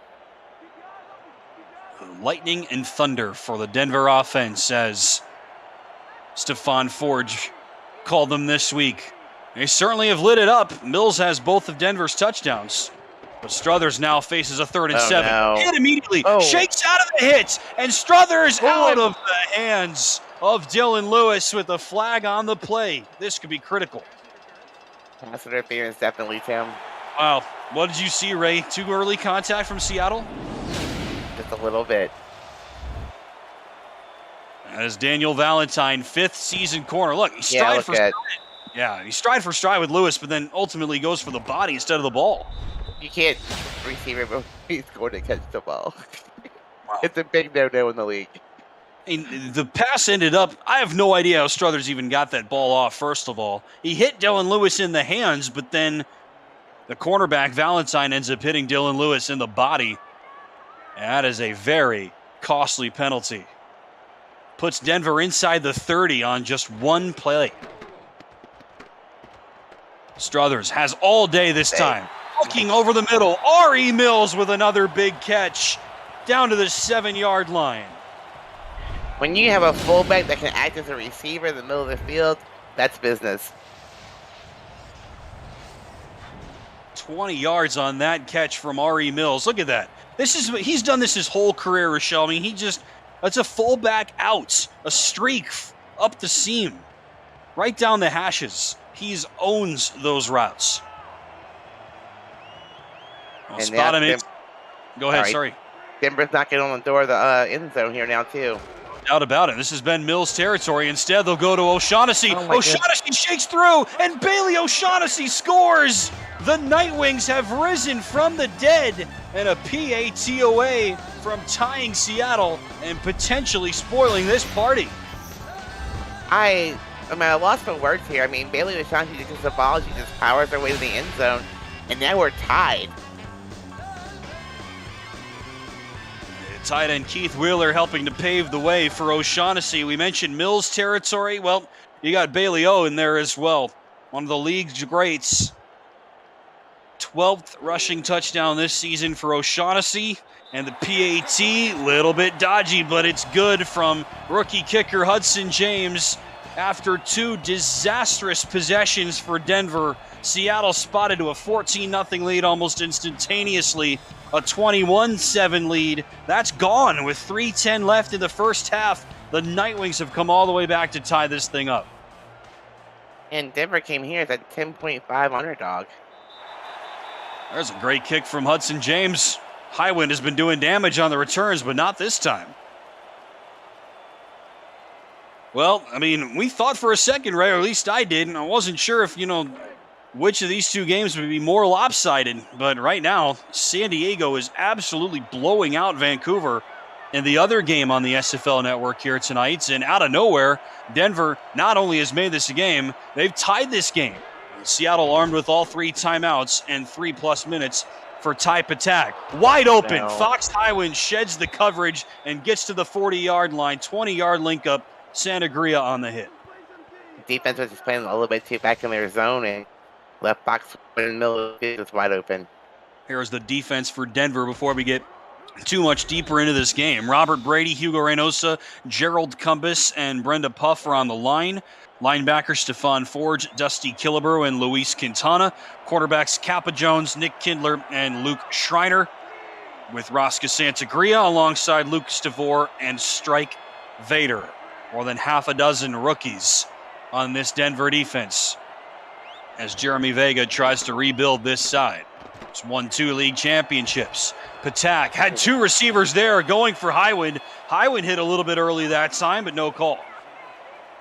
Lightning and thunder for the Denver offense, as Stephon Forge called them this week. They certainly have lit it up. Mills has both of Denver's touchdowns. But Struthers now faces a 3rd and 7. No. Hit immediately, shakes out of the hit, and Struthers out of the hands of Dylan Lewis with a flag on the play. This could be critical. Pass interference, definitely, Tim. Wow. What did you see, Ray? Too early contact from Seattle? Just a little bit. As Daniel Valentine, 5th season corner. Look, he stride for stride. Yeah, he stride for stride with Lewis, but then ultimately goes for the body instead of the ball. You can't receive it before he's going to catch the ball. Wow. It's a big no-no in the league. And the pass ended up, I have no idea how Struthers even got that ball off, first of all. He hit Dylan Lewis in the hands, but then the cornerback, Valentine, ends up hitting Dylan Lewis in the body. And that is a very costly penalty. Puts Denver inside the 30 on just one play. Struthers has all day this time. Looking over the middle, R.E. Mills with another big catch down to the 7-yard line. When you have a fullback that can act as a receiver in the middle of the field, that's business. 20 yards on that catch from R.E. Mills. Look at that. He's done this his whole career, Rochelle. I mean, that's a fullback out, a streak up the seam, right down the hashes. He owns those routes. I'll spot him. Go ahead, sorry. Denver's knocking on the door of the end zone here now, too. Doubt about it. This has been Mills' territory. Instead, they'll go to O'Shaughnessy. O'Shaughnessy shakes through, and Bailey O'Shaughnessy scores. The Nightwings have risen from the dead, and a PATOA from tying Seattle and potentially spoiling this party. I lost my words here. I mean, Bailey O'Shaughnessy gets the ball, she just powers her way to the end zone, and now we're tied. Tight end Keith Wheeler helping to pave the way for O'Shaughnessy. We mentioned Mills' territory. Well, you got Bailey O in there as well. One of the league's greats. 12th rushing touchdown this season for O'Shaughnessy. And the PAT, little bit dodgy, but it's good from rookie kicker Hudson James. After 2 disastrous possessions for Denver, Seattle spotted to a 14-0 lead almost instantaneously. A 21-7 lead. That's gone with 3:10 left in the first half. The Nightwings have come all the way back to tie this thing up. And Denver came here as a 10.5 underdog. There's a great kick from Hudson James. Highwind has been doing damage on the returns, but not this time. Well, I mean, we thought for a second, Ray, or at least I did, and I wasn't sure if, which of these two games would be more lopsided. But right now, San Diego is absolutely blowing out Vancouver in the other game on the SFL network here tonight. And out of nowhere, Denver not only has made this a game, they've tied this game. Seattle armed with all 3 timeouts and 3+ minutes for type attack. Wide open. No. Fox Highwind sheds the coverage and gets to the 40-yard line. 20-yard link up. Santagria on the hit. Defense was just playing a little bit too back in their zone and left Fox in the middle of the field just wide open. Here's the defense for Denver before we get too much deeper into this game. Robert Brady, Hugo Reynosa, Gerald Cumbus, and Brenda Puff are on the line. Linebackers Stephon Forge, Dusty Killebrew, and Luis Quintana. Quarterbacks Kappa Jones, Nick Kindler, and Luke Schreiner. With Rosca Santagria alongside Lucas DeVore and Strike Vader. More than half a dozen rookies on this Denver defense as Jeremy Vega tries to rebuild this side. It's won 2 league championships. Patak had 2 receivers there going for Highwind. Highwind hit a little bit early that time, but no call.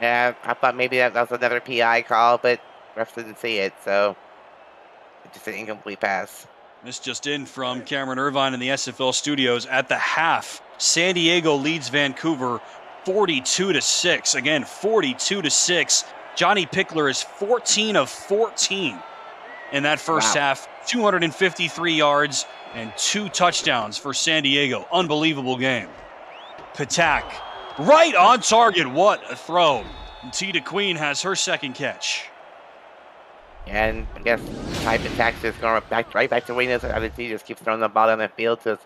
Yeah, I thought maybe that was another PI call, but refs didn't see it, so it's just an incomplete pass. This just in from Cameron Irvine in the SFL studios. At the half, San Diego leads Vancouver 42-6. Again, 42-6. Johnny Pickler is 14 of 14 in that first half. 253 yards and 2 touchdowns for San Diego. Unbelievable game. Patak, right on target. What a throw. And Tita Queen has her second catch. And I guess type attack is going right back to Wayne's attitude. Just keeps throwing the ball down the field to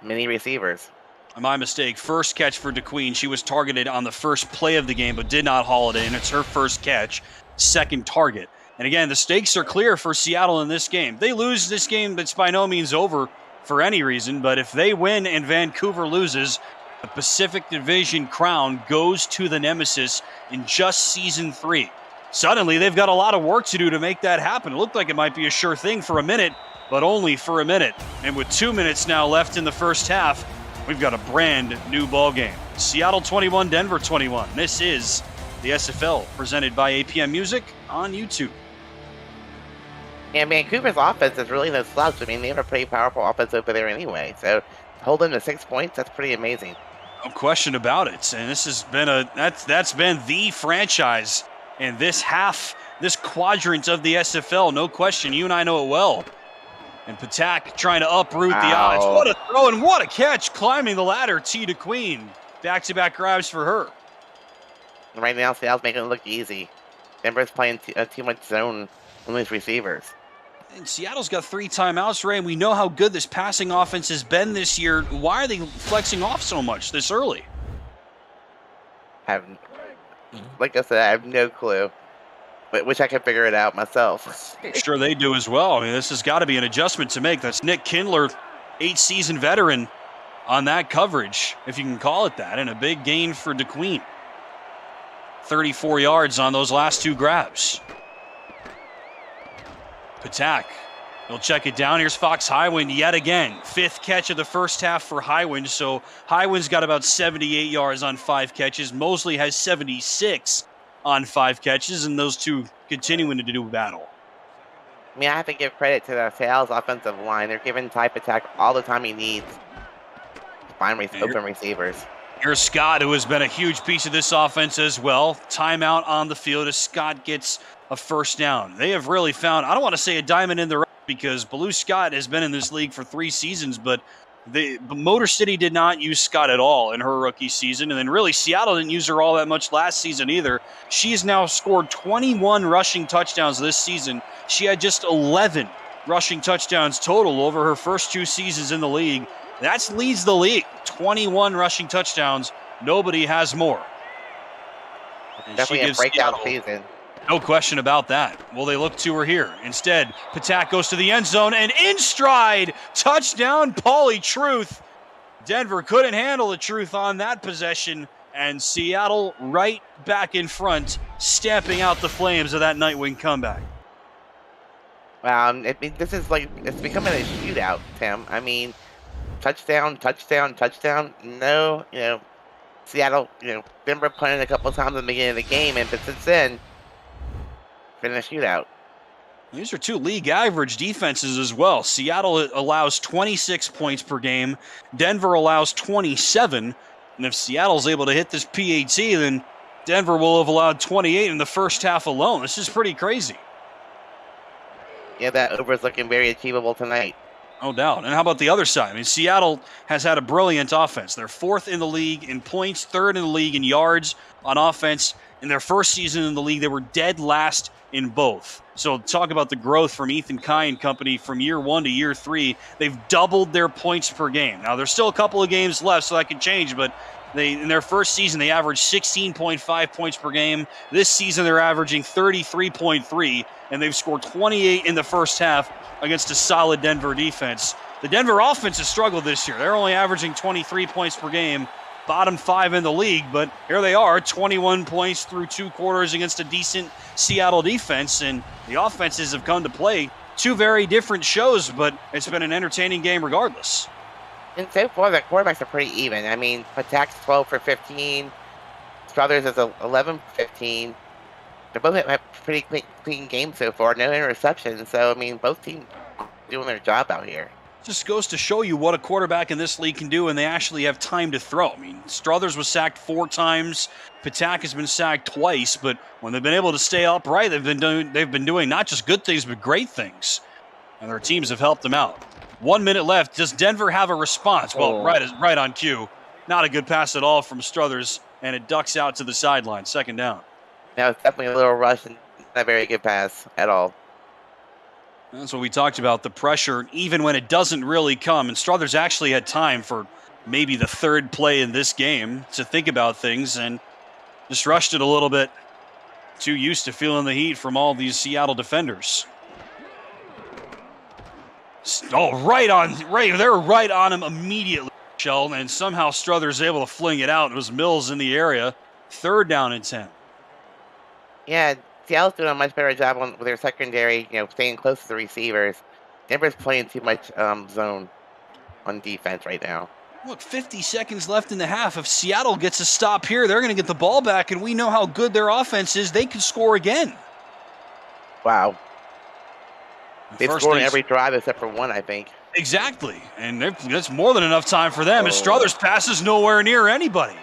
many receivers. My mistake. First catch for DeQueen. She was targeted on the first play of the game, but did not haul it in. It's her first catch, second target. And again, the stakes are clear for Seattle in this game. They lose this game, it's by no means over for any reason. But if they win and Vancouver loses, the Pacific Division crown goes to the Nemesis in just Season 3. Suddenly, they've got a lot of work to do to make that happen. It looked like it might be a sure thing for a minute, but only for a minute. And with 2 minutes now left in the first half, we've got a brand new ball game. Seattle 21, Denver 21. This is the SFL, presented by APM Music on YouTube. And Vancouver's offense is really no slouch. I mean, they have a pretty powerful offense over there anyway. So to hold them to 6 points, that's pretty amazing. No question about it. And this has been that's been the franchise in this half, this quadrant of the SFL. No question. You and I know it well. And Patak trying to uproot the odds. What a throw and what a catch. Climbing the ladder, T to Queen. Back-to-back grabs for her. Right now, Seattle's making it look easy. Denver's playing too much zone on these receivers. And Seattle's got 3 timeouts, Ray, and we know how good this passing offense has been this year. Why are they flexing off so much this early? Like I said, I have no clue. But wish I could figure it out myself. Sure they do as well. I mean, this has got to be an adjustment to make. That's Nick Kindler, 8-season veteran on that coverage, if you can call it that, and a big gain for DeQueen. 34 yards on those last 2 grabs. Patak, he'll check it down. Here's Fox Highwind yet again. 5th catch of the first half for Highwind. So Highwind's got about 78 yards on 5 catches. Mosley has 76 on 5 catches, and those two continuing to do battle. I mean, I have to give credit to the Seattle's offensive line. They're giving type attack all the time he needs to find open receivers. Here's Scott, who has been a huge piece of this offense as well. Timeout on the field as Scott gets a first down. They have really found, I don't want to say a diamond in the rough, because Baloo Scott has been in this league for 3 seasons, but Motor City did not use Scott at all in her rookie season. And then really Seattle didn't use her all that much last season either. She has now scored 21 rushing touchdowns this season. She had just 11 rushing touchdowns total over her first 2 seasons in the league. That leads the league. 21 rushing touchdowns. Nobody has more. And Definitely a breakout season. No question about that. Well, they look to her here. Instead, Patak goes to the end zone and in stride, touchdown, Pauly Truth. Denver couldn't handle the Truth on that possession, and Seattle right back in front, stamping out the flames of that Nightwing comeback. This is like, it's becoming a shootout, Tim. I mean, touchdown, touchdown, touchdown. No, Seattle, Denver punted a couple times at the beginning of the game, and since then, been a shootout. These are 2 league average defenses as well. Seattle allows 26 points per game. Denver allows 27. And if Seattle's able to hit this PAT, then Denver will have allowed 28 in the first half alone. This is pretty crazy. Yeah, that over is looking very achievable tonight. No doubt. And how about the other side? I mean, Seattle has had a brilliant offense. They're 4th in the league in points, 3rd in the league in yards on offense. In their first season in the league, they were dead last in both. So talk about the growth from Ethan Kai and company from year 1 to year 3. They've doubled their points per game. Now, there's still a couple of games left, so that can change, but in their first season, they averaged 16.5 points per game. This season, they're averaging 33.3, and they've scored 28 in the first half against a solid Denver defense. The Denver offense has struggled this year. They're only averaging 23 points per game, bottom 5 in the league, but here they are, 21 points through 2 quarters against a decent Seattle defense, and the offenses have come to play. 2 very different shows, but it's been an entertaining game regardless. And so far, the quarterbacks are pretty even. I mean, Patak's 12 for 15. Struthers is 11 for 15. They both have pretty clean games so far. No interceptions. So, I mean, both teams doing their job out here. Just goes to show you what a quarterback in this league can do, and they actually have time to throw. I mean, Struthers was sacked 4 times. Patak has been sacked twice, but when they've been able to stay upright, they've been doing not just good things, but great things. And their teams have helped them out. 1 minute left. Does Denver have a response? Well, right on cue. Not a good pass at all from Struthers, and it ducks out to the sideline. 2nd down. Now, it's definitely a little rush and not a very good pass at all. That's what we talked about, the pressure, even when it doesn't really come. And Struthers actually had time for maybe the 3rd play in this game to think about things and just rushed it a little bit. Too used to feeling the heat from all these Seattle defenders. Oh, they're right on him immediately, Sheldon, and somehow Struthers able to fling it out. It was Mills in the area. 3rd down and 10. Yeah, Seattle's doing a much better job with their secondary, staying close to the receivers. Denver's playing too much zone on defense right now. Look, 50 seconds left in the half. If Seattle gets a stop here, they're going to get the ball back, and we know how good their offense is. They could score again. Wow. They've scored every drive except for one, I think. Exactly, and that's more than enough time for them. As Struthers passes nowhere near anybody.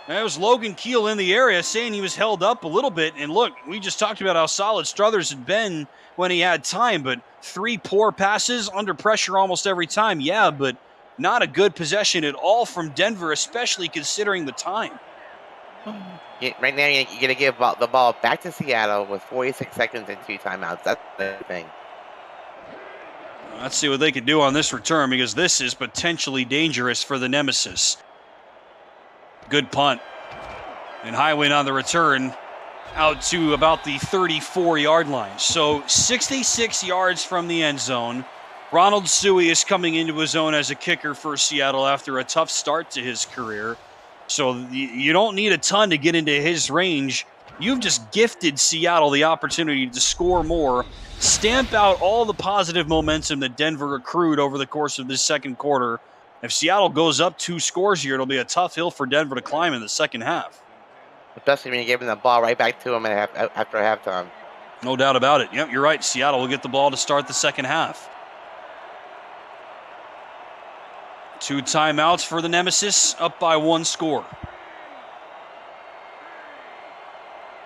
That was Logan Keel in the area saying he was held up a little bit. And look, we just talked about how solid Struthers had been when he had time, but 3 poor passes under pressure almost every time. Yeah, but not a good possession at all from Denver, especially considering the time. Right now, you're going to give the ball back to Seattle with 46 seconds and 2 timeouts. That's the thing. Let's see what they can do on this return, because this is potentially dangerous for the Nemesis. Good punt. And Highwind on the return out to about the 34-yard line. So 66 yards from the end zone. Ronald Suey is coming into his own as a kicker for Seattle after a tough start to his career. So you don't need a ton to get into his range. You've just gifted Seattle the opportunity to score more, stamp out all the positive momentum that Denver accrued over the course of this 2nd quarter. If Seattle goes up 2 scores here, it'll be a tough hill for Denver to climb in the 2nd half. Especially when you're giving the ball right back to him after halftime. No doubt about it. Yep, you're right. Seattle will get the ball to start the 2nd half. 2 timeouts for the Nemesis, up by 1 score.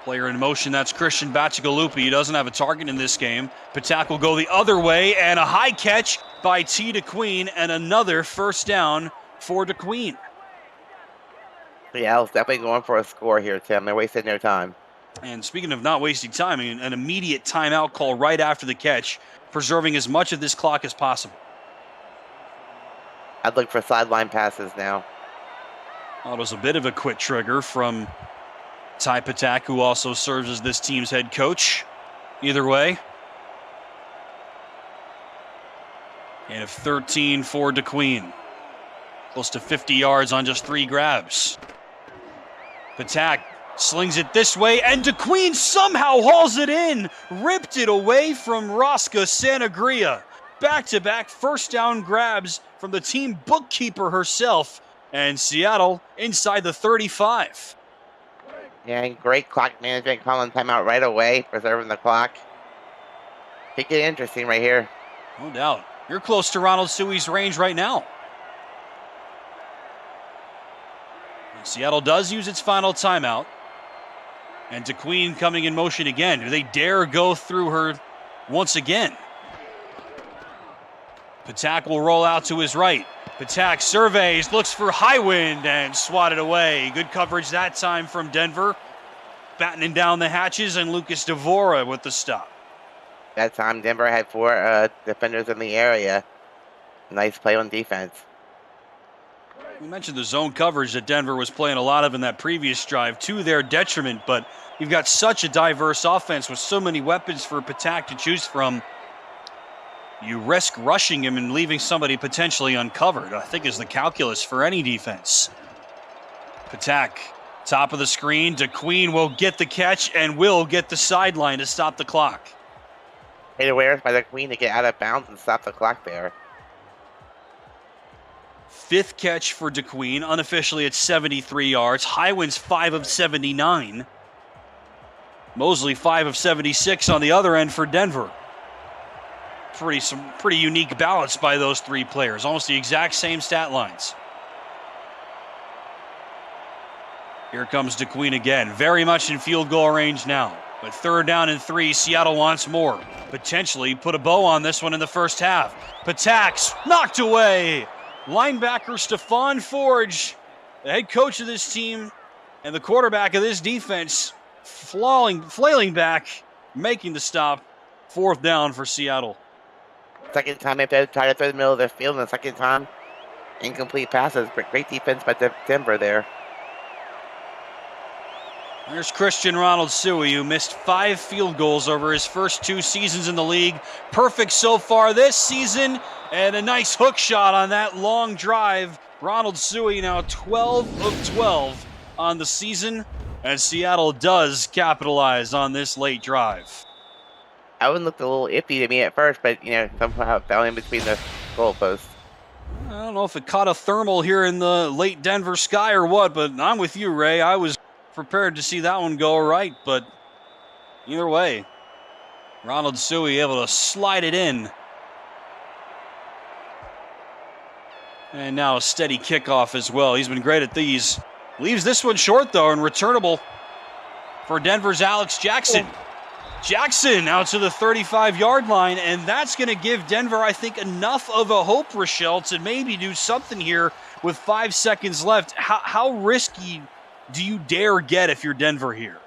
Player in motion, that's Christian Bacigalupi. He doesn't have a target in this game. Patak will go the other way, and a high catch by T. DeQueen, and another 1st down for DeQueen. Yeah, I was definitely going for a score here, Tim. They're wasting no time. And speaking of not wasting time, an immediate timeout call right after the catch preserving as much of this clock as possible. I'd look for sideline passes now. Well, it was a bit of a quick trigger from Ty Patak, who also serves as this team's head coach. Either way. And of 13 for DeQueen. Close to 50 yards on just 3 grabs. Patak slings it this way, and DeQueen somehow hauls it in. Ripped it away from Rosca Santagria. Back-to-back first down grabs from the team bookkeeper herself. And Seattle inside the 35. Yeah, great clock management, calling timeout right away, preserving the clock. Could get interesting right here. No doubt. You're close to Ronald Suey's range right now. And Seattle does use its final timeout. And DeQueen coming in motion again. Do they dare go through her once again? Patak will roll out to his right. Patak surveys, looks for Highwind, and swatted away. Good coverage that time from Denver. Battening down the hatches, and Lucas Devora with the stop. That time, Denver had 4 defenders in the area. Nice play on defense. We mentioned the zone coverage that Denver was playing a lot of in that previous drive to their detriment, but you've got such a diverse offense with so many weapons for Patak to choose from. You risk rushing him and leaving somebody potentially uncovered, I think is the calculus for any defense. Patak, top of the screen. DeQueen will get the catch and will get the sideline to stop the clock. Great awareness by the Queen to get out of bounds and stop the clock there. 5th catch for DeQueen, unofficially at 73 yards. Highwind's 5 of 79. Mosley 5 of 76 on the other end for Denver. Some pretty unique balance by those 3 players. Almost the exact same stat lines. Here comes DeQueen again. Very much in field goal range now. But 3rd down and 3, Seattle wants more. Potentially put a bow on this one in the first half. Patak's knocked away. Linebacker Stephon Forge, the head coach of this team and the quarterback of this defense, flailing back, making the stop. 4th down for Seattle. Second time they tried to throw the middle of the field, and the second time, incomplete passes. Great defense by Denver there. There's Christian Ronald Suey, who missed 5 field goals over his first 2 seasons in the league. Perfect so far this season, and a nice hook shot on that long drive. Ronald Suey now 12 of 12 on the season, and Seattle does capitalize on this late drive. That one looked a little iffy to me at first, but, somehow it fell in between the goalposts. I don't know if it caught a thermal here in the late Denver sky or what, but I'm with you, Ray. I was prepared to see that one go right, but either way, Ronald Suey able to slide it in. And now a steady kickoff as well. He's been great at these. Leaves this one short, though, and returnable for Denver's Alex Jackson. Jackson out to the 35-yard line, and that's going to give Denver, I think, enough of a hope, Rochelle, to maybe do something here with 5 seconds left. How risky do you dare get if you're Denver here?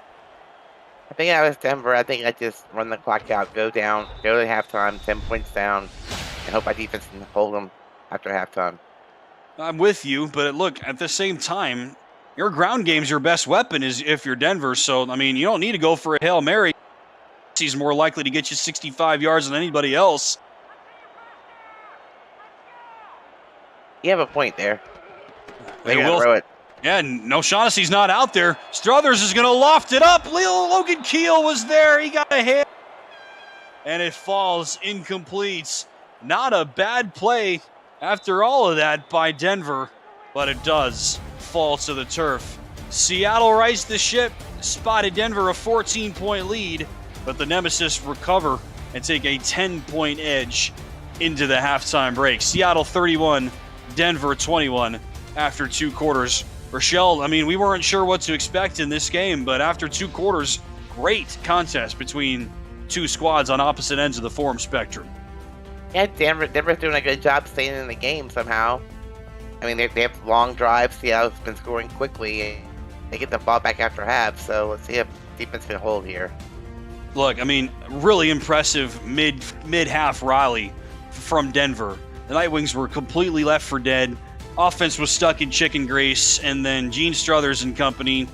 I think I was Denver. I think I just run the clock out, go down, go to halftime, 10 points down, and hope my defense can hold them after halftime. I'm with you, but look, at the same time, your ground game's your best weapon is if you're Denver. So, I mean, you don't need to go for a Hail Mary. He's more likely to get you 65 yards than anybody else. You have a point there. They They're gonna will throw it. Yeah, no, Shaughnessy's not out there. Struthers is going to loft it up. Logan Keel was there. He got a hit. And it falls incomplete. Not a bad play after all of that by Denver, but it does fall to the turf. Seattle rights the ship, spotted Denver a 14-point lead, but the Nemesis recover and take a 10-point edge into the halftime break. Seattle 31, Denver 21 after 2 quarters. Rochelle, I mean, we weren't sure what to expect in this game, but after 2 quarters, great contest between 2 squads on opposite ends of the form spectrum. Yeah, Denver's doing a good job staying in the game somehow. I mean, they have long drives. Seattle's been scoring quickly, and they get the ball back after half, so let's see if defense can hold here. Look, I mean, really impressive mid-half rally from Denver. The Nightwings were completely left for dead. Offense was stuck in chicken grease, and then Gene Struthers and company,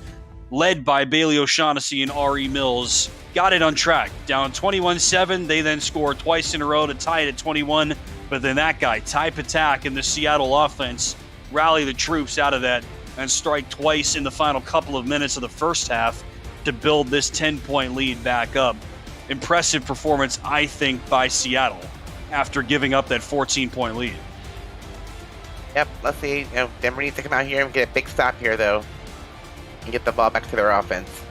led by Bailey O'Shaughnessy and R.E. Mills, got it on track. Down 21-7, they then scored twice in a row to tie it at 21, but then that guy, Ty Patak, and the Seattle offense rally the troops out of that and strike twice in the final couple of minutes of the first half to build this 10-point lead back up. Impressive performance, I think, by Seattle after giving up that 14-point lead. Yep, let's see. Denver needs to come out here and get a big stop here, though, and get the ball back to their offense.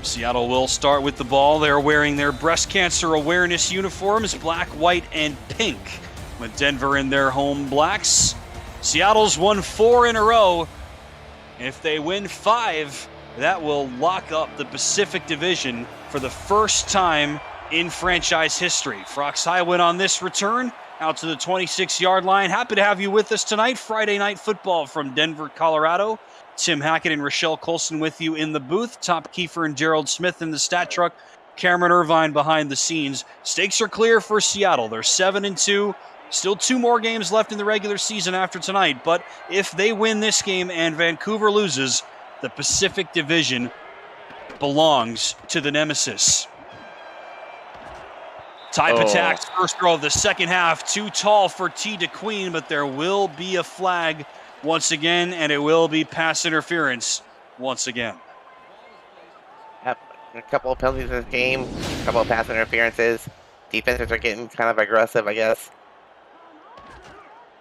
Seattle will start with the ball. They're wearing their breast cancer awareness uniforms, black, white, and pink, with Denver in their home blacks. Seattle's won 4 in a row. If they win 5, that will lock up the Pacific Division for the first time in franchise history. Fox Highwind on this return, out to the 26-yard line. Happy to have you with us tonight. Friday Night Football from Denver, Colorado. Tim Hackett and Rochelle Colson with you in the booth. Top Kiefer and Gerald Smith in the stat truck. Cameron Irvine behind the scenes. Stakes are clear for Seattle. They're 7-2. Still 2 more games left in the regular season after tonight. But if they win this game and Vancouver loses, the Pacific Division belongs to the Nemesis. Ty Patak's first throw of the second half, too tall for T. DeQueen, but there will be a flag once again, and it will be pass interference once again. Yep, a couple of penalties in this game, a couple of pass interferences. Defenses are getting kind of aggressive, I guess.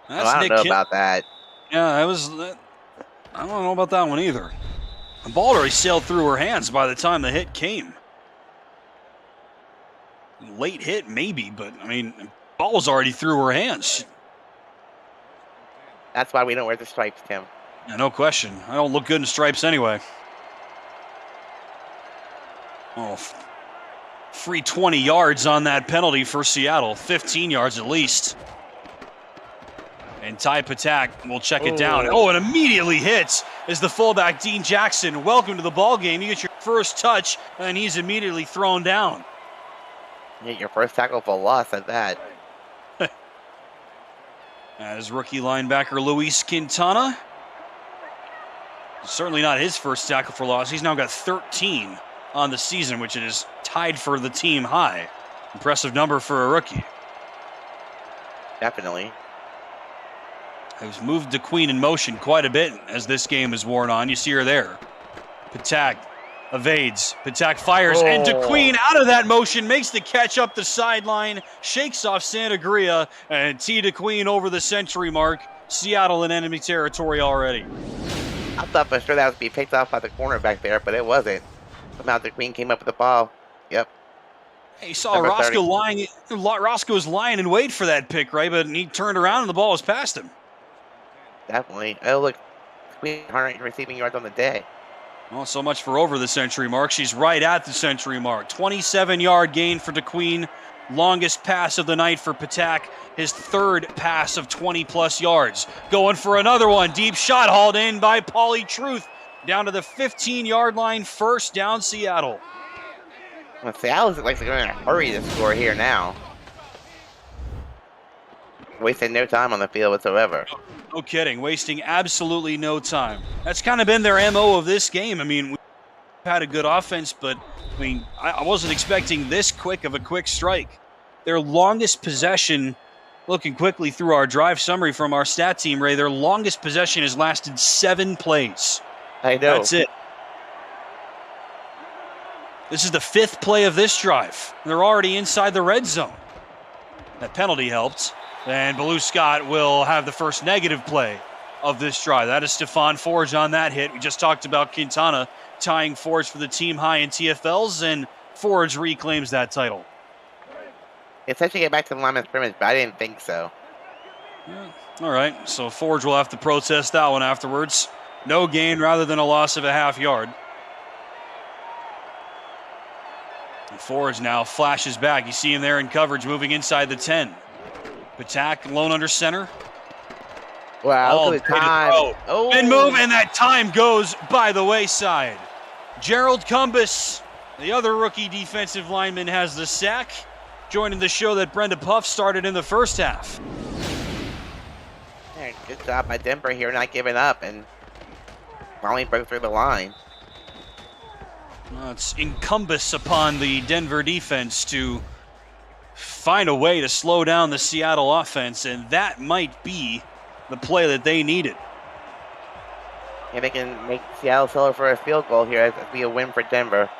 That's I don't know about that. Yeah, I don't know about that one either. The ball already sailed through her hands by the time the hit came. Late hit, maybe, but, I mean, the ball was already through her hands. That's why we don't wear the stripes, Tim. Yeah, no question. I don't look good in stripes anyway. Oh, free 20 yards on that penalty for Seattle. 15 yards at least. And Ty Patak will check it down. Oh, and immediately hits is the fullback, Dean Jackson. Welcome to the ball game. You get your first touch, and he's immediately thrown down. You get your first tackle for loss at that. As rookie linebacker Luis Quintana. Certainly not his first tackle for loss. He's now got 13 on the season, which is tied for the team high. Impressive number for a rookie. Definitely. Has moved DeQueen in motion quite a bit as this game is worn on. You see her there. Patak evades. Patak fires, and DeQueen out of that motion makes the catch up the sideline, shakes off Santagria, and T. DeQueen over the century mark. Seattle in enemy territory already. I thought for sure that would be picked off by the corner back there, but it wasn't. Somehow DeQueen came up with the ball. Yep. He saw Roscoe lying. Roscoe was lying in wait for that pick, right? But he turned around and the ball was past him. Definitely. Oh, look. DeQueen 100 receiving yards on the day. Well, so much for over the century mark. She's right at the century mark. 27-yard gain for DeQueen. Longest pass of the night for Patak. His third pass of 20-plus yards. Going for another one. Deep shot hauled in by Paulie Truth. Down to the 15-yard line. First down, Seattle. Well, Seattle looks like they're going to hurry to score here now. Wasting no time on the field whatsoever. No kidding. Wasting absolutely no time. That's kind of been their MO of this game. I mean, we've had a good offense, but I mean, I wasn't expecting this quick of a quick strike. Their longest possession, looking quickly through our drive summary from our stat team, Ray, their longest possession has lasted 7 plays. I know. That's it. This is the 5th play of this drive. They're already inside the red zone. That penalty helped. And Baloo Scott will have the first negative play of this drive. That is Stephon Forge on that hit. We just talked about Quintana tying Forge for the team high in TFLs, and Forge reclaims that title. It's actually get back to the line of scrimmage, but I didn't think so. Yeah. All right, so Forge will have to protest that one afterwards. No gain rather than a loss of a half yard. And Forge now flashes back. You see him there in coverage moving inside the 10. Patak alone under center. Wow, look at the time. Spin move, and that time goes by the wayside. Gerald Cumbus The other rookie defensive lineman has the sack, joining the show that Brenda Puff started in the first half. Yeah, good job by Denver here, not giving up, and finally broke through the line. Well, it's incumbent upon the Denver defense to find a way to slow down the Seattle offense, and that might be the play that they needed. Yeah, they can make Seattle settle for a field goal here. That'd be a win for Denver.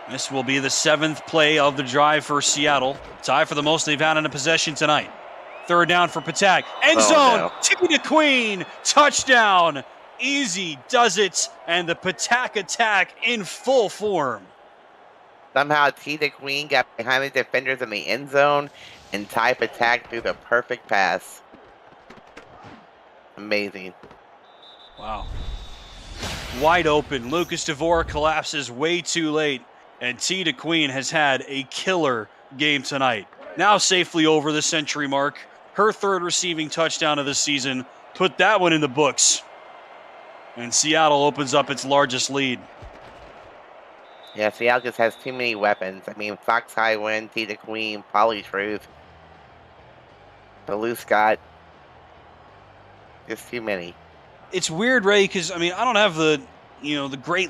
This will be the 7th play of the drive for Seattle. Tie for the most they've had in a possession tonight. 3rd down for Patak. End zone, no. T. Queen, touchdown. Easy does it, and the Patak attack in full form. Somehow T. Queen got behind the defenders in the end zone, and Ty Patak threw the perfect pass. Amazing. Wow. Wide open. Lucas DeVore collapses way too late, and T. Queen has had a killer game tonight. Now safely over the century mark. Her 3rd receiving touchdown of the season. Put that one in the books. And Seattle opens up its largest lead. Yeah, Seattle just has too many weapons. I mean, Fox Highwind, T. Queen, Polly Truth, Lou Scott. Just too many. It's weird, Ray, because I don't have the great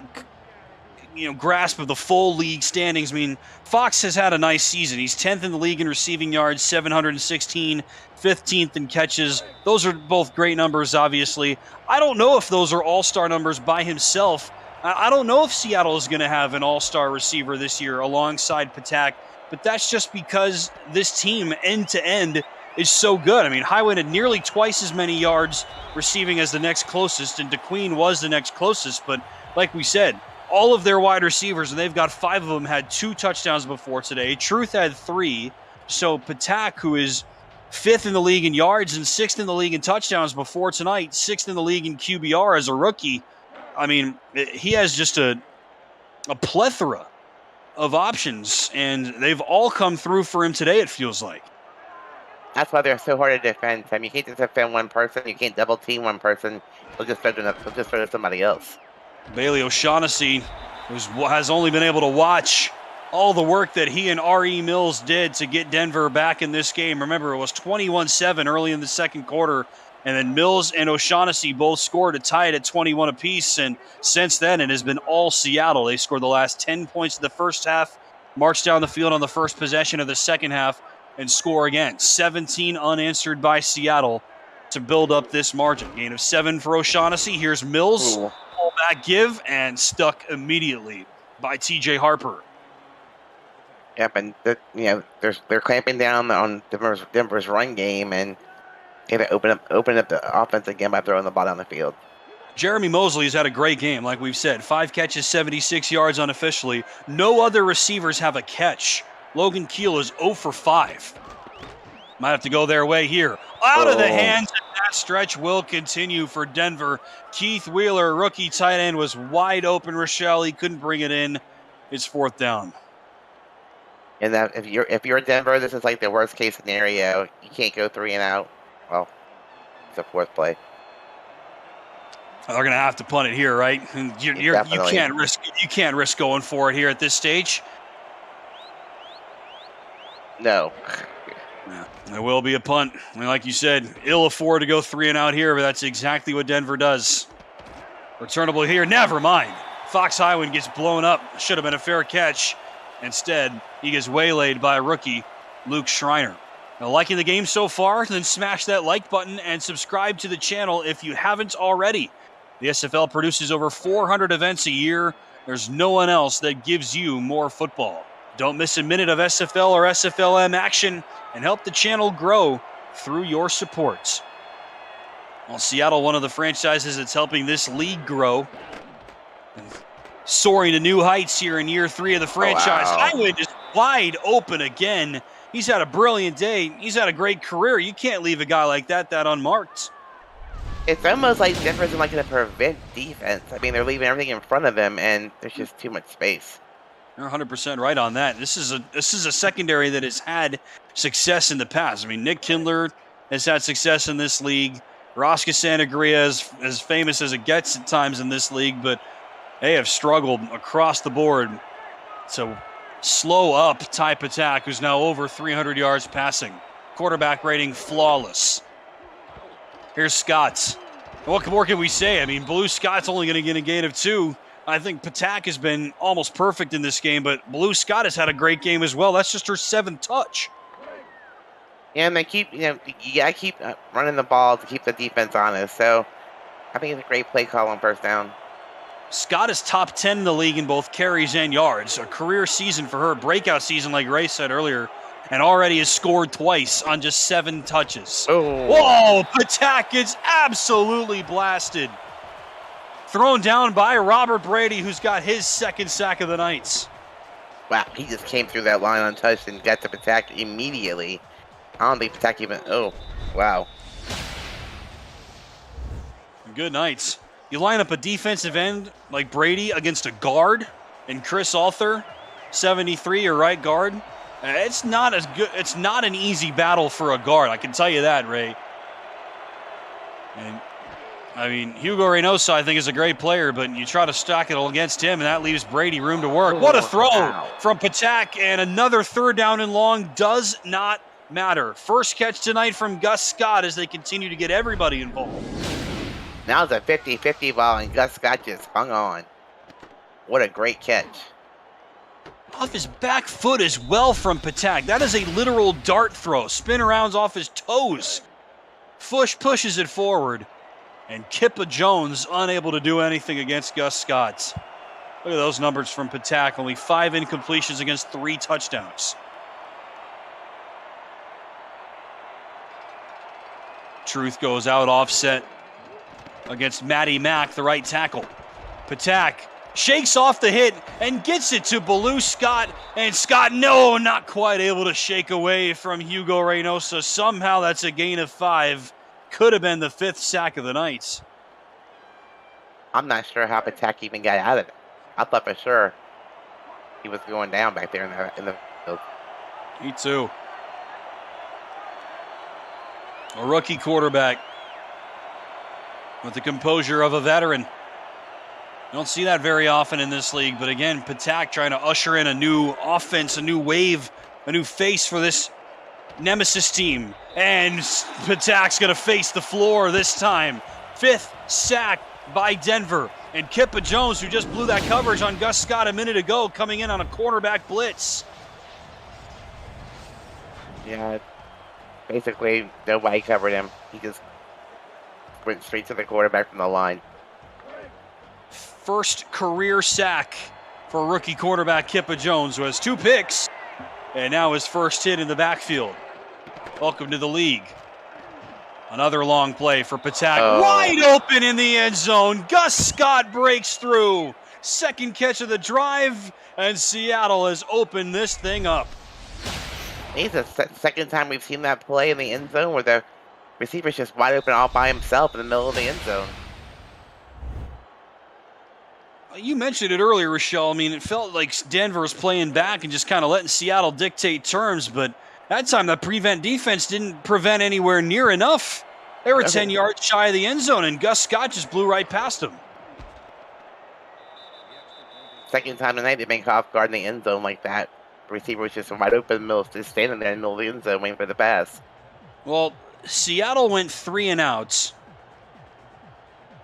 grasp of the full league standings. I mean, Fox has had a nice season. He's 10th in the league in receiving yards, 716, 15th in catches. Those are both great numbers, obviously. I don't know if those are all-star numbers by himself. I don't know if Seattle is going to have an all-star receiver this year alongside Patak, but that's just because this team, end-to-end, is so good. I mean, Highwind had nearly twice as many yards receiving as the next closest, and DeQueen was the next closest. But like we said, all of their wide receivers, and they've got 5 of them, had 2 touchdowns before today. Truth had 3. So Patak, who is 5th in the league in yards and 6th in the league in touchdowns before tonight, 6th in the league in QBR as a rookie. I mean, he has just a plethora of options, and they've all come through for him today, it feels like. That's why they're so hard to defend. I mean, you can't just defend one person. You can't double team one person. They'll just throw to somebody else. Bailey O'Shaughnessy has only been able to watch all the work that he and R.E. Mills did to get Denver back in this game. Remember, it was 21-7 early in the second quarter, and then Mills and O'Shaughnessy both scored to tie it at 21 apiece, and since then it has been all Seattle. They scored the last 10 points of the first half, marched down the field on the first possession of the second half, and score again. 17 unanswered by Seattle to build up this margin. Gain of 7 for O'Shaughnessy. Here's Mills. Ooh. Pull back give, and stuck immediately by T.J. Harper. Yep, and they're clamping down on Denver's run game, and they open up the offense again by throwing the ball down the field. Jeremy Mosley's had a great game, like we've said. 5 catches, 76 yards unofficially. No other receivers have a catch. Logan Keel is 0 for 5. Might have to go their way here. Out of the hands, and that stretch will continue for Denver. Keith Wheeler, rookie tight end, was wide open. Rochelle, he couldn't bring it in. It's 4th down. And that if you're Denver, this is like the worst case scenario. You can't go 3 and out. Well, it's a 4th play. They're going to have to punt it here, right? You can't risk going for it here at this stage. No. Yeah, there will be a punt. I mean, like you said, ill afford to go 3 and out here, but that's exactly what Denver does. Returnable here, never mind. Fox Highwind gets blown up. Should have been a fair catch. Instead, he gets waylaid by a rookie, Luke Schreiner. Now, liking the game so far, then smash that like button and subscribe to the channel if you haven't already. The SFL produces over 400 events a year. There's no one else that gives you more football. Don't miss a minute of SFL or SFLM action and help the channel grow through your support. Well, Seattle, one of the franchises that's helping this league grow, and soaring to new heights here in year 3 of the franchise. Wow. Highwind is wide open again. He's had a brilliant day. He's had a great career. You can't leave a guy like that unmarked. It's almost like Denver's not going to prevent defense. I mean, they're leaving everything in front of them, and there's just too much space. You're 100% right on that. This is a secondary that has had success in the past. I mean, Nick Kindler has had success in this league. Rosca Santagria is as famous as it gets at times in this league, but they have struggled across the board to slow up type attack, who's now over 300 yards passing. Quarterback rating flawless. Here's Scott. What more can we say? I mean, Blue Scott's only going to get a gain of 2. I think Patak has been almost perfect in this game, but Blue Scott has had a great game as well. That's just her 7th touch. Yeah, and they keep, you gotta keep running the ball to keep the defense honest. So I think it's a great play call on first down. Scott is top 10 in the league in both carries and yards. A career season for her, breakout season like Ray said earlier, and already has scored twice on just 7 touches. Oh. Whoa, Patak gets absolutely blasted. Thrown down by Robert Brady, who's got his 2nd sack of the night. Wow, he just came through that line untouched and got to Patak immediately. I don't think Patak even, oh, wow. Good night. You line up a defensive end like Brady against a guard and Chris Arthur, 73, your right guard. It's not as good. It's not an easy battle for a guard. I can tell you that, Ray. And I mean, Hugo Reynoso, I think, is a great player, but you try to stack it against him, and that leaves Brady room to work. What a throw from Patak, and another 3rd down and long does not matter. First catch tonight from Gus Scott as they continue to get everybody involved. Now it's a 50-50 ball, and Gus Scott just hung on. What a great catch. Off his back foot as well from Patak. That is a literal dart throw. Spin arounds off his toes. Fush pushes it forward. And Kippa Jones unable to do anything against Gus Scott. Look at those numbers from Patak. Only 5 incompletions against 3 touchdowns. Truth goes out offset against Matty Mack, the right tackle. Patak shakes off the hit and gets it to Blue Scott. And Scott, no, not quite able to shake away from Hugo Reynoso. Somehow that's a gain of 5. Could have been the 5th sack of the night. I'm not sure how Patak even got out of it. I thought for sure he was going down back there in the field. Me too. A rookie quarterback with the composure of a veteran. You don't see that very often in this league, but again, Patak trying to usher in a new offense, a new wave, a new face for this Nemesis team. And Patak's going to face the floor this time. 5th sack by Denver. And Kippa Jones, who just blew that coverage on Gus Scott a minute ago, coming in on a cornerback blitz. Yeah, basically nobody covered him. He just went straight to the quarterback from the line. First career sack for rookie quarterback Kippa Jones, who has 2 picks. And now his first hit in the backfield. Welcome to the league. Another long play for Patak. Wide open in the end zone. Gus Scott breaks through. 2nd catch of the drive, and Seattle has opened this thing up. It's the 2nd time we've seen that play in the end zone where the receiver's just wide open all by himself in the middle of the end zone. You mentioned it earlier, Rochelle. I mean, it felt like Denver was playing back and just kind of letting Seattle dictate terms, but that time that prevent defense didn't prevent anywhere near enough. They were 10 yards shy of the end zone, and Gus Scott just blew right past them. 2nd time tonight they've been off guard in the end zone like that. The receiver was just wide open in the middle, just standing there in the middle of the end zone waiting for the pass. Well, Seattle went 3 and outs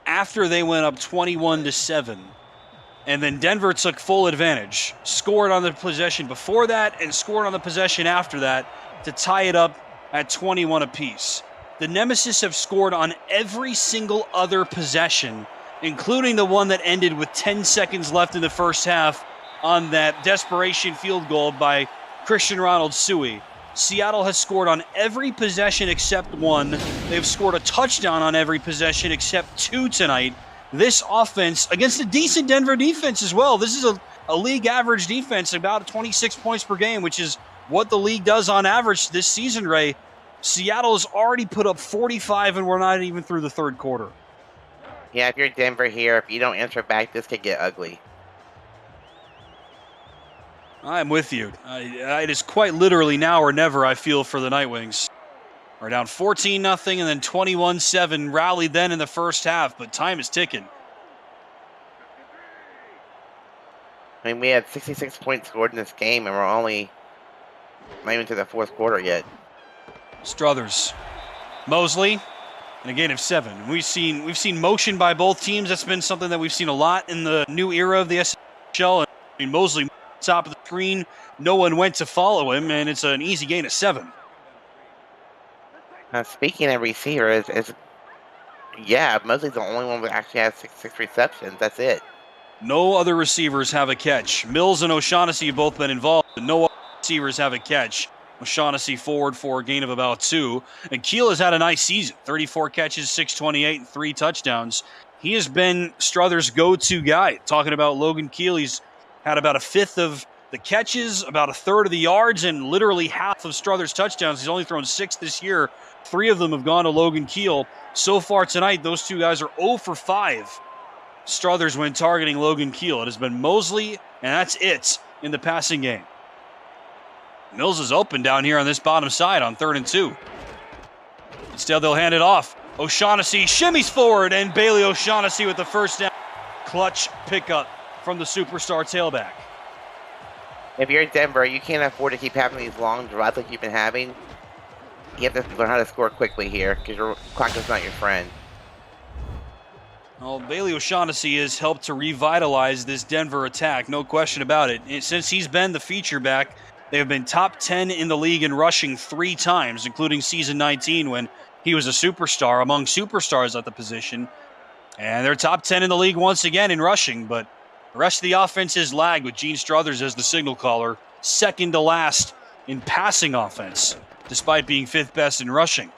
after they went up 21-7. And then Denver took full advantage, scored on the possession before that and scored on the possession after that to tie it up at 21 apiece. The Nemesis have scored on every single other possession, including the one that ended with 10 seconds left in the first half on that desperation field goal by Christian Ronald Suey. Seattle has scored on every possession except 1. They've scored a touchdown on every possession except 2 tonight. This offense, against a decent Denver defense as well. This is a league average defense, about 26 points per game, which is what the league does on average this season, Ray. Seattle has already put up 45, and we're not even through the 3rd quarter. Yeah, if you're Denver here, if you don't answer back, this could get ugly. I'm with you. It is quite literally now or never, I feel, for the Nightwings. We're down 14-0 and then 21-7. Rallied then in the first half, but time is ticking. I mean, we had 66 points scored in this game, and we're only not even to the fourth quarter yet. Struthers, Mosley, and a gain of 7. We've seen motion by both teams. That's been something that we've seen a lot in the new era of the SFL. I mean, Mosley, top of the screen, no one went to follow him, and it's an easy gain of 7. Speaking of receivers, Mosley's the only one that actually has six receptions. That's it. No other receivers have a catch. Mills and O'Shaughnessy have both been involved, but no other receivers have a catch. O'Shaughnessy forward for a gain of about 2. And Keel has had a nice season. 34 catches, 628, and 3 touchdowns. He has been Struthers' go-to guy. Talking about Logan Keel, he's had about a fifth of the catches, about a third of the yards, and literally half of Struthers' touchdowns. He's only thrown 6 this year. 3 of them have gone to Logan Keel. So far tonight, those two guys are 0 for 5. Struthers when targeting Logan Keel. It has been Mosley, and that's it in the passing game. Mills is open down here on this bottom side on 3rd and 2. Instead, they'll hand it off. O'Shaughnessy shimmies forward, and Bailey O'Shaughnessy with the first down. Clutch pickup from the superstar tailback. If you're Denver, you can't afford to keep having these long drives like you've been having. You have to learn how to score quickly here, because your clock is not your friend. Well, Bailey O'Shaughnessy has helped to revitalize this Denver attack, no question about it. And since he's been the feature back, they have been top 10 in the league in rushing 3 times, including season 19 when he was a superstar among superstars at the position. And they're top 10 in the league once again in rushing, but the rest of the offense has lagged with Gene Struthers as the signal caller, second to last in passing offense, despite being 5th best in rushing.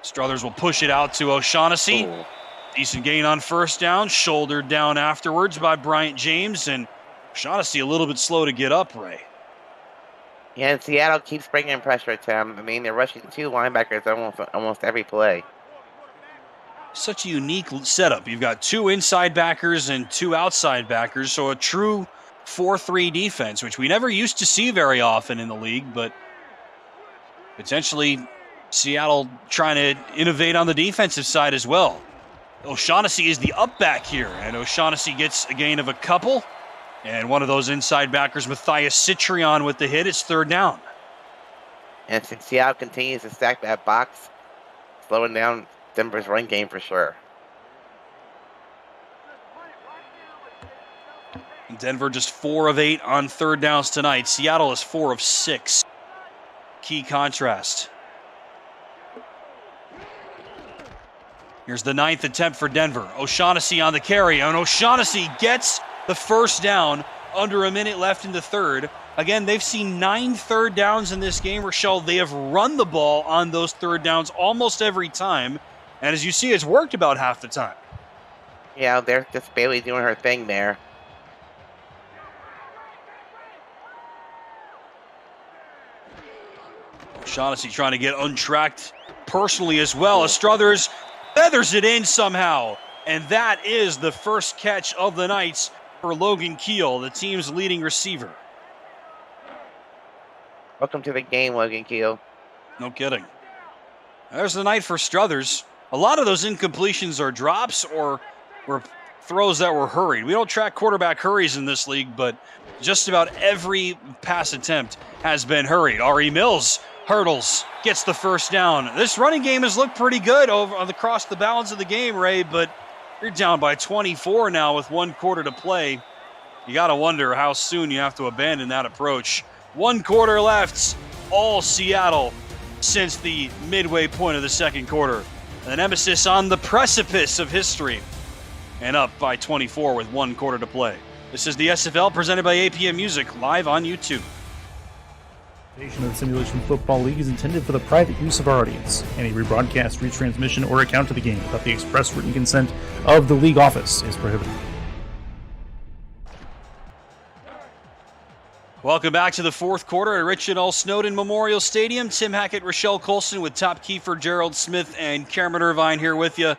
Struthers will push it out to O'Shaughnessy. Ooh. Decent gain on first down, shouldered down afterwards by Bryant James, and O'Shaughnessy a little bit slow to get up, Ray. Yeah, and Seattle keeps bringing pressure to him. I mean, they're rushing 2 linebackers almost every play. Such a unique setup. You've got 2 inside backers and 2 outside backers, so a true 4-3 defense, which we never used to see very often in the league, but potentially Seattle trying to innovate on the defensive side as well. O'Shaughnessy is the up back here, and O'Shaughnessy gets a gain of a couple. And one of those inside backers, Matthias Citrion, with the hit. It's 3rd down. And Seattle continues to stack that box, slowing down Denver's run game for sure. Denver just 4 of 8 on 3rd downs tonight. Seattle is 4 of 6. Key contrast. Here's the 9th attempt for Denver. O'Shaughnessy on the carry, and O'Shaughnessy gets the first down under a minute left in the 3rd. Again, they've seen 9 3rd downs in this game, Rochelle. They have run the ball on those 3rd downs almost every time. And as you see, it's worked about half the time. Yeah, they're just Bailey doing her thing there. O'Shaughnessy trying to get untracked personally as well. As Struthers feathers it in somehow. And that is the first catch of the night for Logan Keel, the team's leading receiver. Welcome to the game, Logan Keel. No kidding. There's the night for Struthers. A lot of those incompletions are drops or were throws that were hurried. We don't track quarterback hurries in this league, but just about every pass attempt has been hurried. R.E. Mills hurdles, gets the first down. This running game has looked pretty good across the balance of the game, Ray, but you're down by 24 now with 1 quarter to play. You got to wonder how soon you have to abandon that approach. 1 quarter left, all Seattle since the midway point of the 2nd quarter. The nemesis on the precipice of history and up by 24 with 1 quarter to play. This is the SFL presented by APM Music, live on YouTube. The of the Simulation Football League is intended for the private use of our audience. Any rebroadcast, retransmission, or account of the game without the express written consent of the league office is prohibited. Welcome back to the 4th quarter at Richard L. Snowden Memorial Stadium. Tim Hackett, Rochelle Colson with Top Kiefer, Gerald Smith, and Cameron Irvine here with you.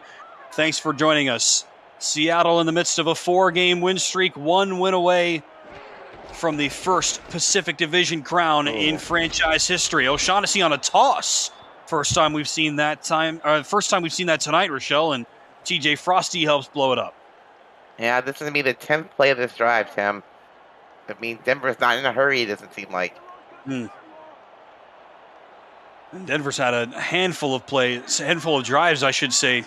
Thanks for joining us. Seattle in the midst of a 4-game win streak, 1 win away from the first Pacific Division crown in franchise history. O'Shaughnessy on a toss. First time we've seen that tonight, Rochelle, and TJ Frosty helps blow it up. Yeah, this is going to be the 10th play of this drive, Tim. I mean, Denver's not in a hurry, it doesn't seem like. And Denver's had a handful of drives, I should say,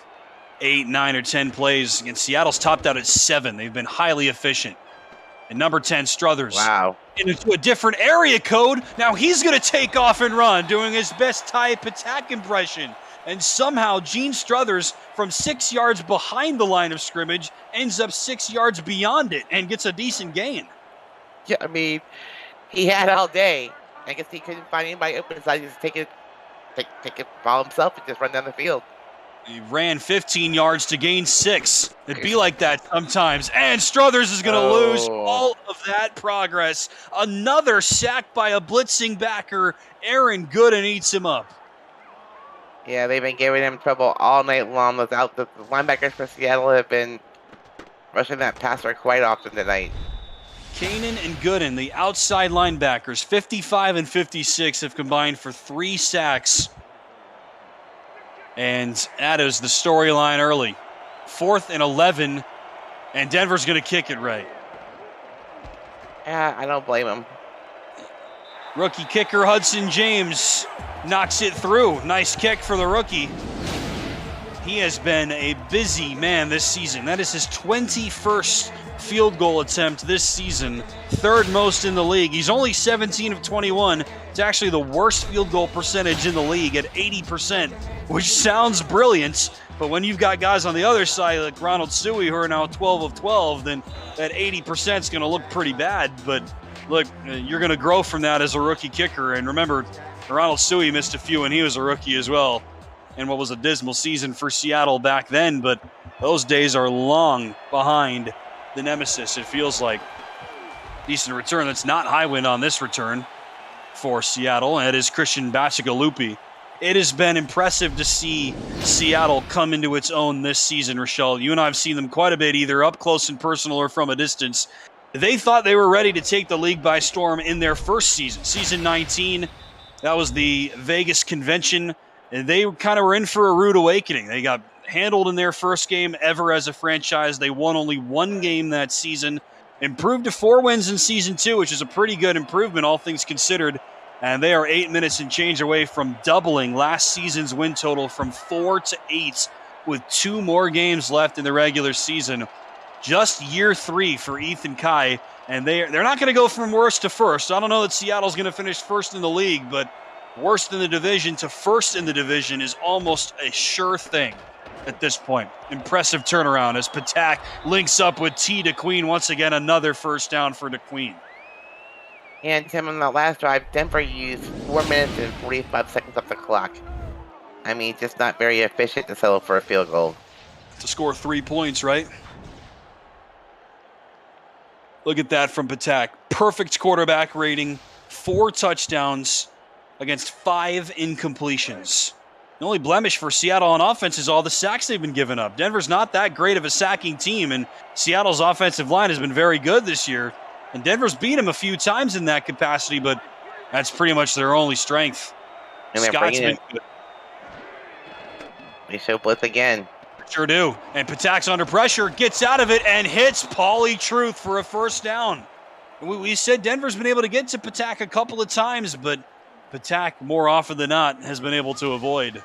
8, 9, or 10 plays. Against Seattle's topped out at 7. They've been highly efficient. And number 10, Struthers. Wow. Into a different area code. Now he's going to take off and run, doing his best type attack impression. And somehow Gene Struthers, from 6 yards behind the line of scrimmage, ends up 6 yards beyond it and gets a decent gain. Yeah, I mean, he had all day. I guess he couldn't find anybody open, so he just take it by himself and just run down the field. He ran 15 yards to gain 6. It'd be like that sometimes. And Struthers is going to lose all of that progress. Another sack by a blitzing backer. Aaron Gooden eats him up. Yeah, they've been giving him trouble all night long. The linebackers for Seattle have been rushing that passer quite often tonight. Kanan and Gooden, the outside linebackers, 55 and 56, have combined for 3 sacks. And that is the storyline early. 4th and 11, and Denver's going to kick it right. Yeah, I don't blame him. Rookie kicker Hudson James knocks it through. Nice kick for the rookie. He has been a busy man this season. That is his 21st field goal attempt this season, 3rd most in the league. He's only 17 of 21. It's actually the worst field goal percentage in the league at 80%, which sounds brilliant, but when you've got guys on the other side like Ronald Suey who are now 12 of 12, then that 80% is going to look pretty bad. But look, you're going to grow from that as a rookie kicker. And remember, Ronald Suey missed a few when he was a rookie as well, and what was a dismal season for Seattle back then, but those days are long behind the nemesis, it feels like. Decent return. That's not high wind on this return for Seattle, and it is Christian Bacigalupi. It has been impressive to see Seattle come into its own this season, Rochelle. You and I have seen them quite a bit, either up close and personal or from a distance. They thought they were ready to take the league by storm in their first season. Season 19, that was the Vegas convention. And they kind of were in for a rude awakening. They got handled in their first game ever as a franchise. They won only 1 game that season. Improved to 4 wins in Season 2, which is a pretty good improvement, all things considered. And they are 8 minutes and change away from doubling last season's win total from 4 to 8 with 2 more games left in the regular season. Just year 3 for Ethan Kai. And they're not going to go from worst to first. I don't know that Seattle's going to finish first in the league, but worst in the division to first in the division is almost a sure thing at this point. Impressive turnaround as Patak links up with T. DeQueen. Once again, another first down for DeQueen. And Tim, on the last drive, Denver used 4 minutes and 45 seconds off the clock. I mean, just not very efficient to settle for a field goal. To score 3 points, right? Look at that from Patak. Perfect quarterback rating, 4 touchdowns against 5 incompletions. The only blemish for Seattle on offense is all the sacks they've been giving up. Denver's not that great of a sacking team, and Seattle's offensive line has been very good this year. And Denver's beat them a few times in that capacity, but that's pretty much their only strength. And they're Scott's bringing been good. They show blitz again. Sure do. And Patak's under pressure, gets out of it, and hits Pauly Truth for a first down. We said Denver's been able to get to Patak a couple of times, but Patak, more often than not, has been able to avoid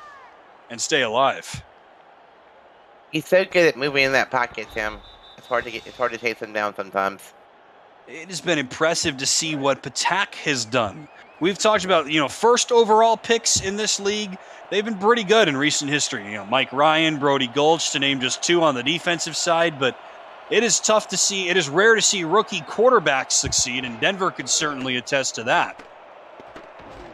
and stay alive. He's so good at moving in that pocket, Tim. It's hard to chase him down sometimes. It has been impressive to see what Patak has done. We've talked about, first overall picks in this league. They've been pretty good in recent history. Mike Ryan, Brody Gulch, to name just 2 on the defensive side, but it is tough to see. It is rare to see rookie quarterbacks succeed, and Denver could certainly attest to that.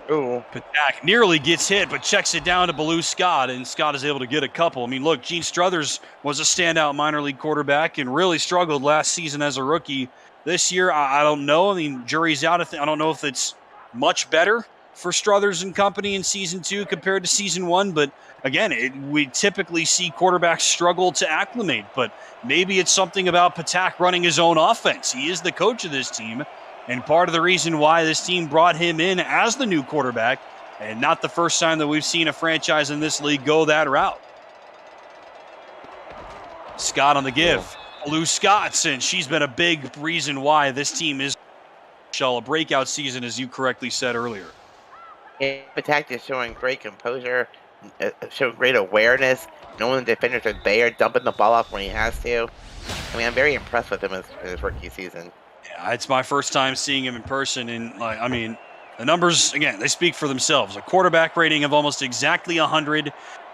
Ooh. Patak nearly gets hit, but checks it down to Baloo Scott, and Scott is able to get a couple. I mean, look, Gene Struthers was a standout minor league quarterback and really struggled last season as a rookie. This year, I don't know. I mean, jury's out. I don't know if it's much better for Struthers and company in Season 2 compared to Season 1, but again, we typically see quarterbacks struggle to acclimate, but maybe it's something about Patak running his own offense. He is the coach of this team, and part of the reason why this team brought him in as the new quarterback, and not the first time that we've seen a franchise in this league go that route. Scott on the give. Lou Scott, and she's been a big reason why this team is Shell, a breakout season, as you correctly said earlier. Attack is showing great composure, showing great awareness, knowing the defenders are there, dumping the ball off when he has to. I mean, I'm very impressed with him in his rookie season. Yeah, it's my first time seeing him in person, and the numbers, again, they speak for themselves. A quarterback rating of almost exactly 100,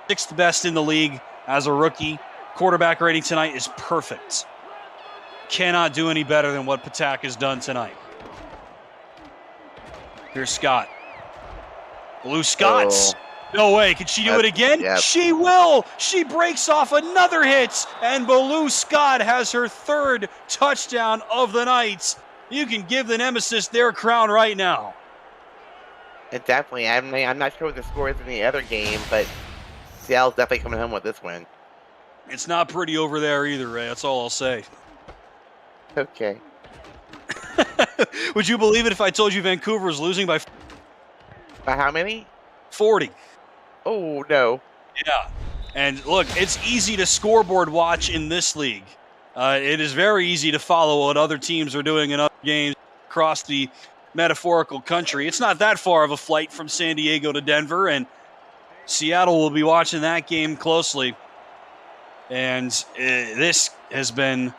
sixth best in the league as a rookie. Quarterback rating tonight is perfect. Cannot do any better than what Patak has done tonight. Here's Scott. Blue Scots. No way. Can she do it again? Yep. She will. She breaks off another hit, and Blue Scott has her third touchdown of the night. You can give the Nemesis their crown right now. Definitely. I'm not sure what the score is in the other game, but Seattle's definitely coming home with this win. It's not pretty over there either, Ray. That's all I'll say. Okay. Would you believe it if I told you Vancouver is losing by By how many? 40? Oh, no. Yeah. And look, it's easy to scoreboard watch in this league. It is very easy to follow what other teams are doing in other games across the metaphorical country. It's not that far of a flight from San Diego to Denver, and Seattle will be watching that game closely. And this has been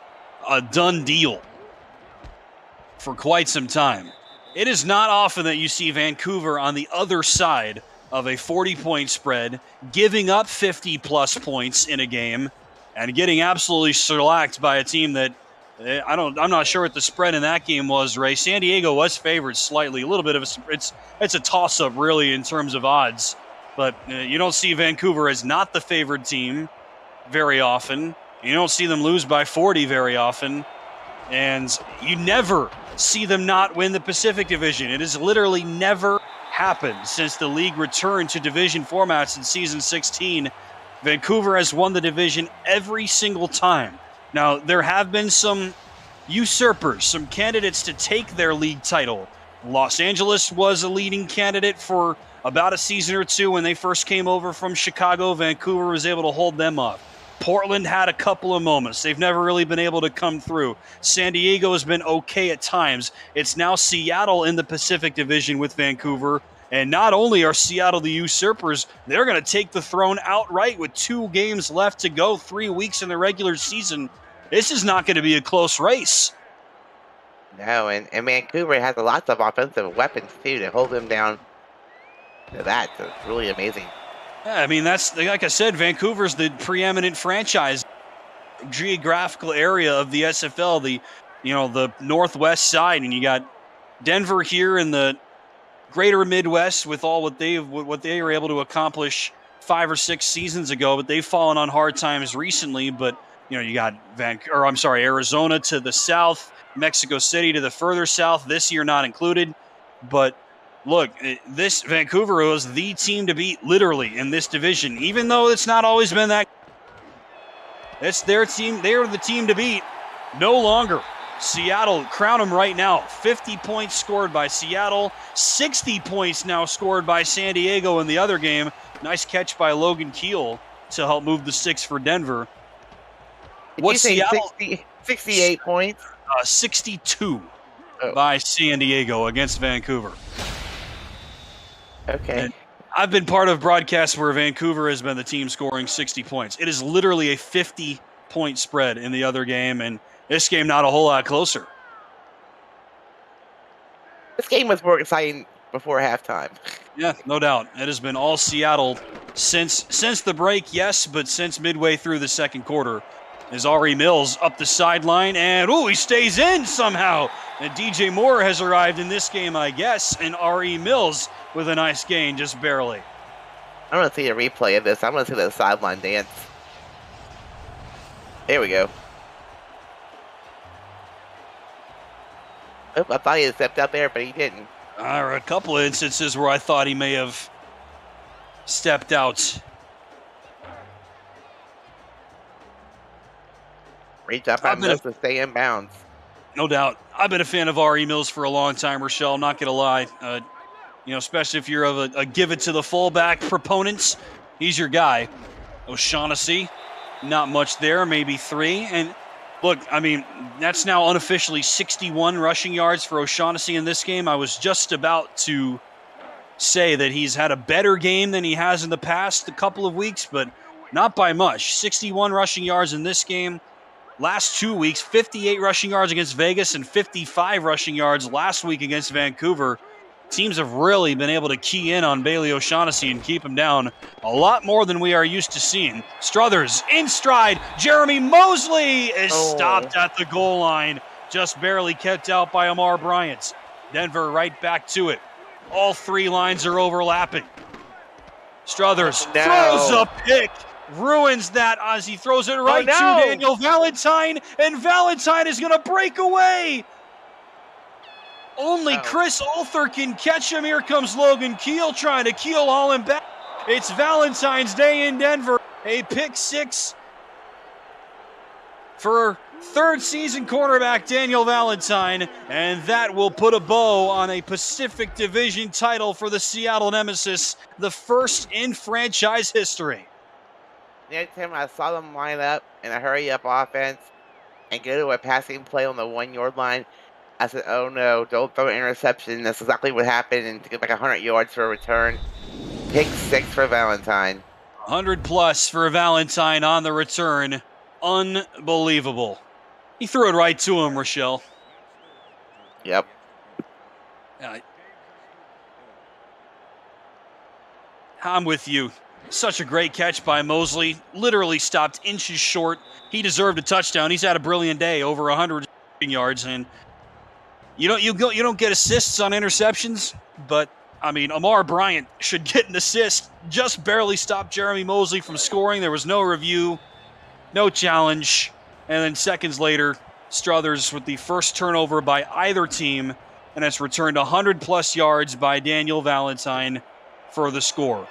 a done deal for quite some time. It is not often that you see Vancouver on the other side of a 40-point spread, giving up 50-plus points in a game, and getting absolutely shellacked by a team that I'm not sure what the spread in that game was, Ray. San Diego was favored slightly, a little bit of it's a toss-up really in terms of odds, but you don't see Vancouver as not the favored team very often. You don't see them lose by 40 very often, and you never see them not win the Pacific Division. It has literally never happened since the league returned to division formats in season 16. Vancouver has won the division every single time. Now, there have been some usurpers, some candidates to take their league title. Los Angeles was a leading candidate for about a season or two when they first came over from Chicago. Vancouver was able to hold them up. Portland had a couple of moments. They've never really been able to come through. San Diego has been okay at times. It's now Seattle in the Pacific Division with Vancouver. And not only are Seattle the usurpers, they're going to take the throne outright with 2 games left to go, 3 weeks in the regular season. This is not going to be a close race. No, and Vancouver has lots of offensive weapons, too, to hold them down to that. So it's really amazing. Yeah, I mean, that's, like I said, Vancouver's the preeminent franchise geographical area of the SFL, the northwest side, and you got Denver here in the greater Midwest with all what they were able to accomplish 5 or 6 seasons ago, but they've fallen on hard times recently. But you got Arizona to the south, Mexico City to the further south, this year not included. But look, this Vancouver was the team to beat, literally, in this division, even though it's not always been that. It's their team. They're the team to beat. No longer. Seattle, crown them right now. 50 points scored by Seattle. 60 points now scored by San Diego in the other game. Nice catch by Logan Keel to help move the sticks for Denver. Did you say Seattle? 68 points? 62 by San Diego against Vancouver. Okay. And I've been part of broadcasts where Vancouver has been the team scoring 60 points. It is literally a 50-point spread in the other game, and this game not a whole lot closer. This game was more exciting before halftime. Yeah, no doubt. It has been all Seattle since the break, yes, but since midway through the second quarter. As Ari Mills up the sideline, and he stays in somehow. And DJ Moore has arrived in this game, I guess, and Ari Mills with a nice gain, just barely. I want to see a replay of this. I want to see the sideline dance. There we go. Oh, I thought he had stepped up there, but he didn't. There are a couple of instances where I thought he may have stepped out. Reach up and miss to stay in bounds. No doubt. I've been a fan of R.E. Mills for a long time, Rochelle. I'm not going to lie. Especially if you're of a give it to the fullback proponents, he's your guy. O'Shaughnessy, not much there, maybe 3. And Look, I mean, that's now unofficially 61 rushing yards for O'Shaughnessy in this game. I was just about to say that he's had a better game than he has in the past a couple of weeks, but not by much. 61 rushing yards in this game. Last 2 weeks, 58 rushing yards against Vegas and 55 rushing yards last week against Vancouver. Teams have really been able to key in on Bailey O'Shaughnessy and keep him down a lot more than we are used to seeing. Struthers in stride. Jeremy Mosley is stopped at the goal line. Just barely kept out by Amar Bryant. Denver right back to it. All three lines are overlapping. Struthers throws a pick. Ruins that as he throws it right to Daniel Valentine. And Valentine is going to break away. Only Chris Arthur can catch him. Here comes Logan Keel trying to keel haul him back. It's Valentine's Day in Denver. A pick six for third season cornerback Daniel Valentine. And that will put a bow on a Pacific Division title for the Seattle Nemesis, the first in franchise history. Next time I saw them line up in a hurry-up offense and go to a passing play on the 1 yard line, I said, oh no, don't throw an interception. That's exactly what happened, and to get like 100 yards for a return. Pick six for Valentine. 100 plus for Valentine on the return. Unbelievable. He threw it right to him, Rochelle. Yep. I'm with you. Such a great catch by Mosley. Literally stopped inches short. He deserved a touchdown. He's had a brilliant day, over 100 yards, and you don't get assists on interceptions, but I mean, Amar Bryant should get an assist. Just barely stopped Jeremy Mosley from scoring. There was no review, no challenge, and then seconds later, Struthers with the first turnover by either team, and it's returned 100 plus yards by Daniel Valentine for the score.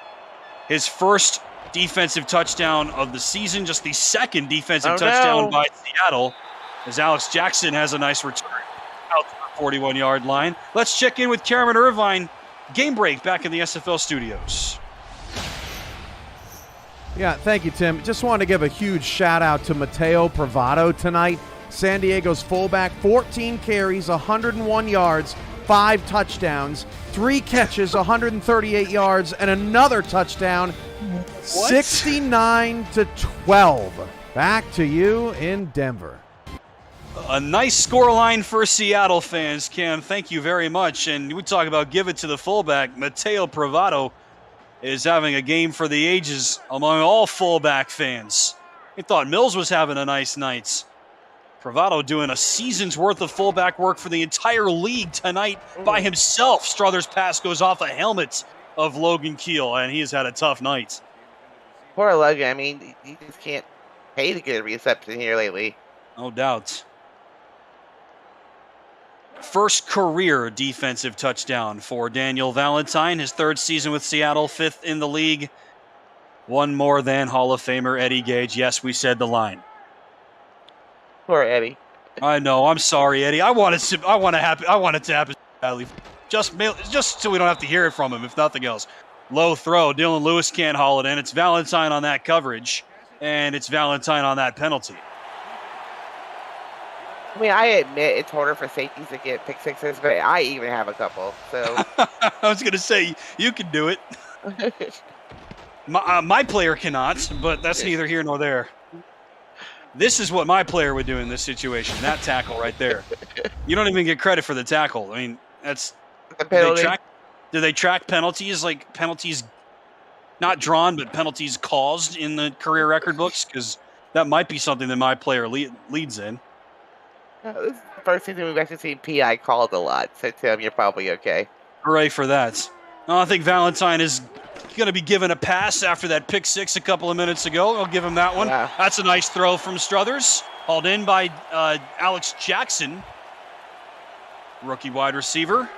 His first defensive touchdown of the season, just the second defensive touchdown by Seattle, as Alex Jackson has a nice return out to the 41-yard line. Let's check in with Cameron Irvine. Game break back in the SFL studios. Yeah, thank you, Tim. Just wanted to give a huge shout out to Mateo Privado tonight. San Diego's fullback, 14 carries, 101 yards, 5 touchdowns, 3 catches, 138 yards, and another touchdown. 69-12. Back to you in Denver. A nice scoreline for Seattle fans, Cam. Thank you very much. And we talk about give it to the fullback. Mateo Privado is having a game for the ages among all fullback fans. We thought Mills was having a nice night. Privado doing a season's worth of fullback work for the entire league tonight by himself. Struthers' pass goes off a helmet of Logan Keel, and he has had a tough night. Poor Logan. I mean, you just can't pay to get a reception here lately. No doubt. First career defensive touchdown for Daniel Valentine. His third season with Seattle, 5th in the league. One more than Hall of Famer Eddie Gage. Yes, we said the line. Poor Eddie. I know. I'm sorry, Eddie. I want it to happen badly. Just so we don't have to hear it from him, if nothing else. Low throw. Dylan Lewis can't haul it in. It's Valentine on that coverage, and it's Valentine on that penalty. I mean, I admit it's harder for safeties to get pick sixes, but I even have a couple. So I was going to say, you can do it. My player cannot, but that's neither here nor there. This is what my player would do in this situation. That tackle right there. You don't even get credit for the tackle. I mean, that's... the penalty. Do they track penalties, like penalties not drawn, but penalties caused in the career record books? Because that might be something that my player leads in. This is the first season we've actually seen PI called a lot. So, Tim, you're probably okay. Hooray for that. I think Valentine is going to be given a pass after that pick six a couple of minutes ago. I'll give him that one. Wow. That's a nice throw from Struthers. Hauled in by Alex Jackson, rookie wide receiver.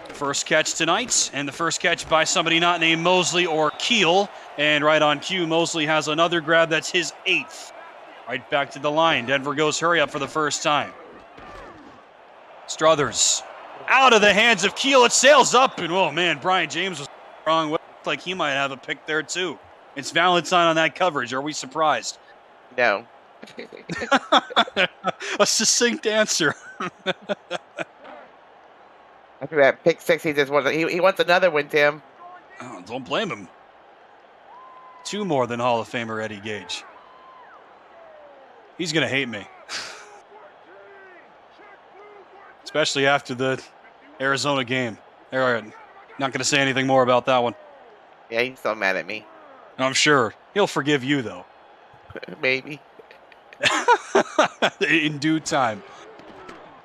First catch tonight, and the first catch by somebody not named Mosley or Keel. And right on cue, Mosley has another grab. That's his 8th. Right back to the line. Denver goes hurry up for the first time. Struthers out of the hands of Keel. It sails up, and oh man, Brian James was wrong way. Looked like he might have a pick there too. It's Valentine on that coverage. Are we surprised? No. A succinct answer. After that pick six, he just wants he wants another one, Tim. Oh, don't blame him. 2 more than Hall of Famer Eddie Gage. He's going to hate me. Especially after the Arizona game. All right. Not going to say anything more about that one. Yeah, he's so mad at me. I'm sure. He'll forgive you, though. Maybe. In due time.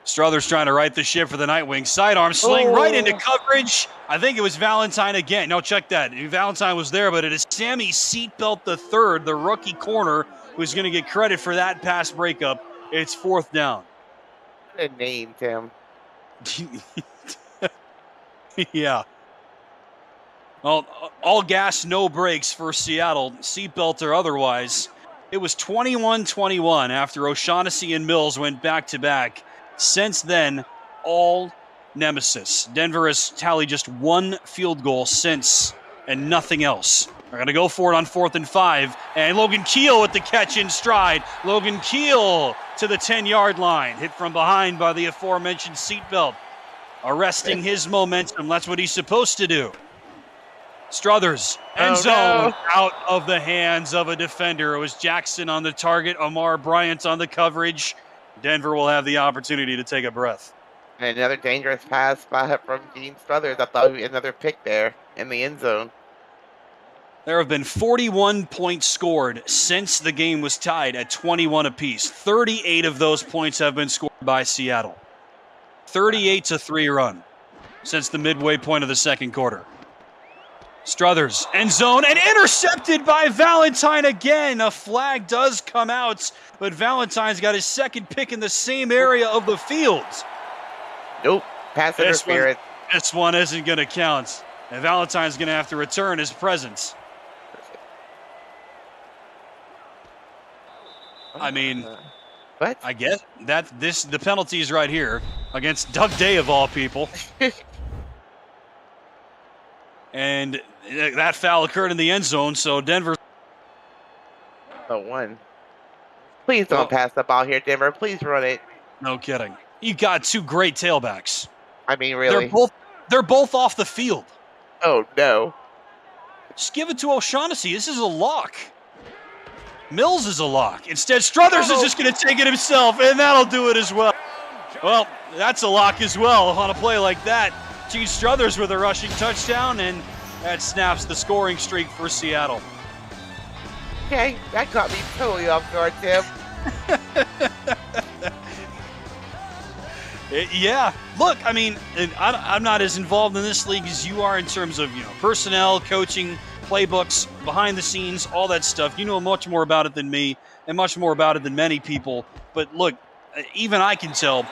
Struthers trying to right the ship for the Nightwing. Sidearm sling right into coverage. I think it was Valentine again. No, check that. Valentine was there, but it is Sammy Seatbelt III, the rookie corner, who's going to get credit for that pass breakup. It's 4th down. What a name, Tim. Yeah. Well, all gas, no brakes for Seattle, seatbelt or otherwise. It was 21-21 after O'Shaughnessy and Mills went back-to-back. Since then, all nemesis. Denver has tallied just 1 field goal since and nothing else. They're going to go for it on 4th and 5. And Logan Keel with the catch in stride. Logan Keel to the 10-yard line. Hit from behind by the aforementioned seatbelt. Arresting his momentum. That's what he's supposed to do. Struthers, end zone, out of the hands of a defender. It was Jackson on the target, Amar Bryant on the coverage. Denver will have the opportunity to take a breath. And another dangerous pass from Gene Struthers. I thought another pick there in the end zone. There have been 41 points scored since the game was tied at 21 apiece. 38 of those points have been scored by Seattle. 38-3 run since the midway point of the second quarter. Struthers, end zone, and intercepted by Valentine again. A flag does come out, but Valentine's got his second pick in the same area of the field. Nope, pass interference. This one isn't going to count, and Valentine's going to have to return his presence. I mean, what? I guess that the penalty is right here against Doug Day of all people. And that foul occurred in the end zone, so Denver. One. Please don't pass the ball here, Denver. Please run it. No kidding. You got 2 great tailbacks. I mean, really. They're both off the field. Oh, no. Just give it to O'Shaughnessy. This is a lock. Mills is a lock. Instead, Struthers is just going to take it himself, and that'll do it as well. Well, that's a lock as well on a play like that. Gene Struthers with a rushing touchdown, and that snaps the scoring streak for Seattle. Okay, that caught me totally off guard, Tim. Yeah, look, I mean, I'm not as involved in this league as you are in terms of personnel, coaching, playbooks, behind the scenes, all that stuff. You know much more about it than me, and much more about it than many people. But look, even I can tell.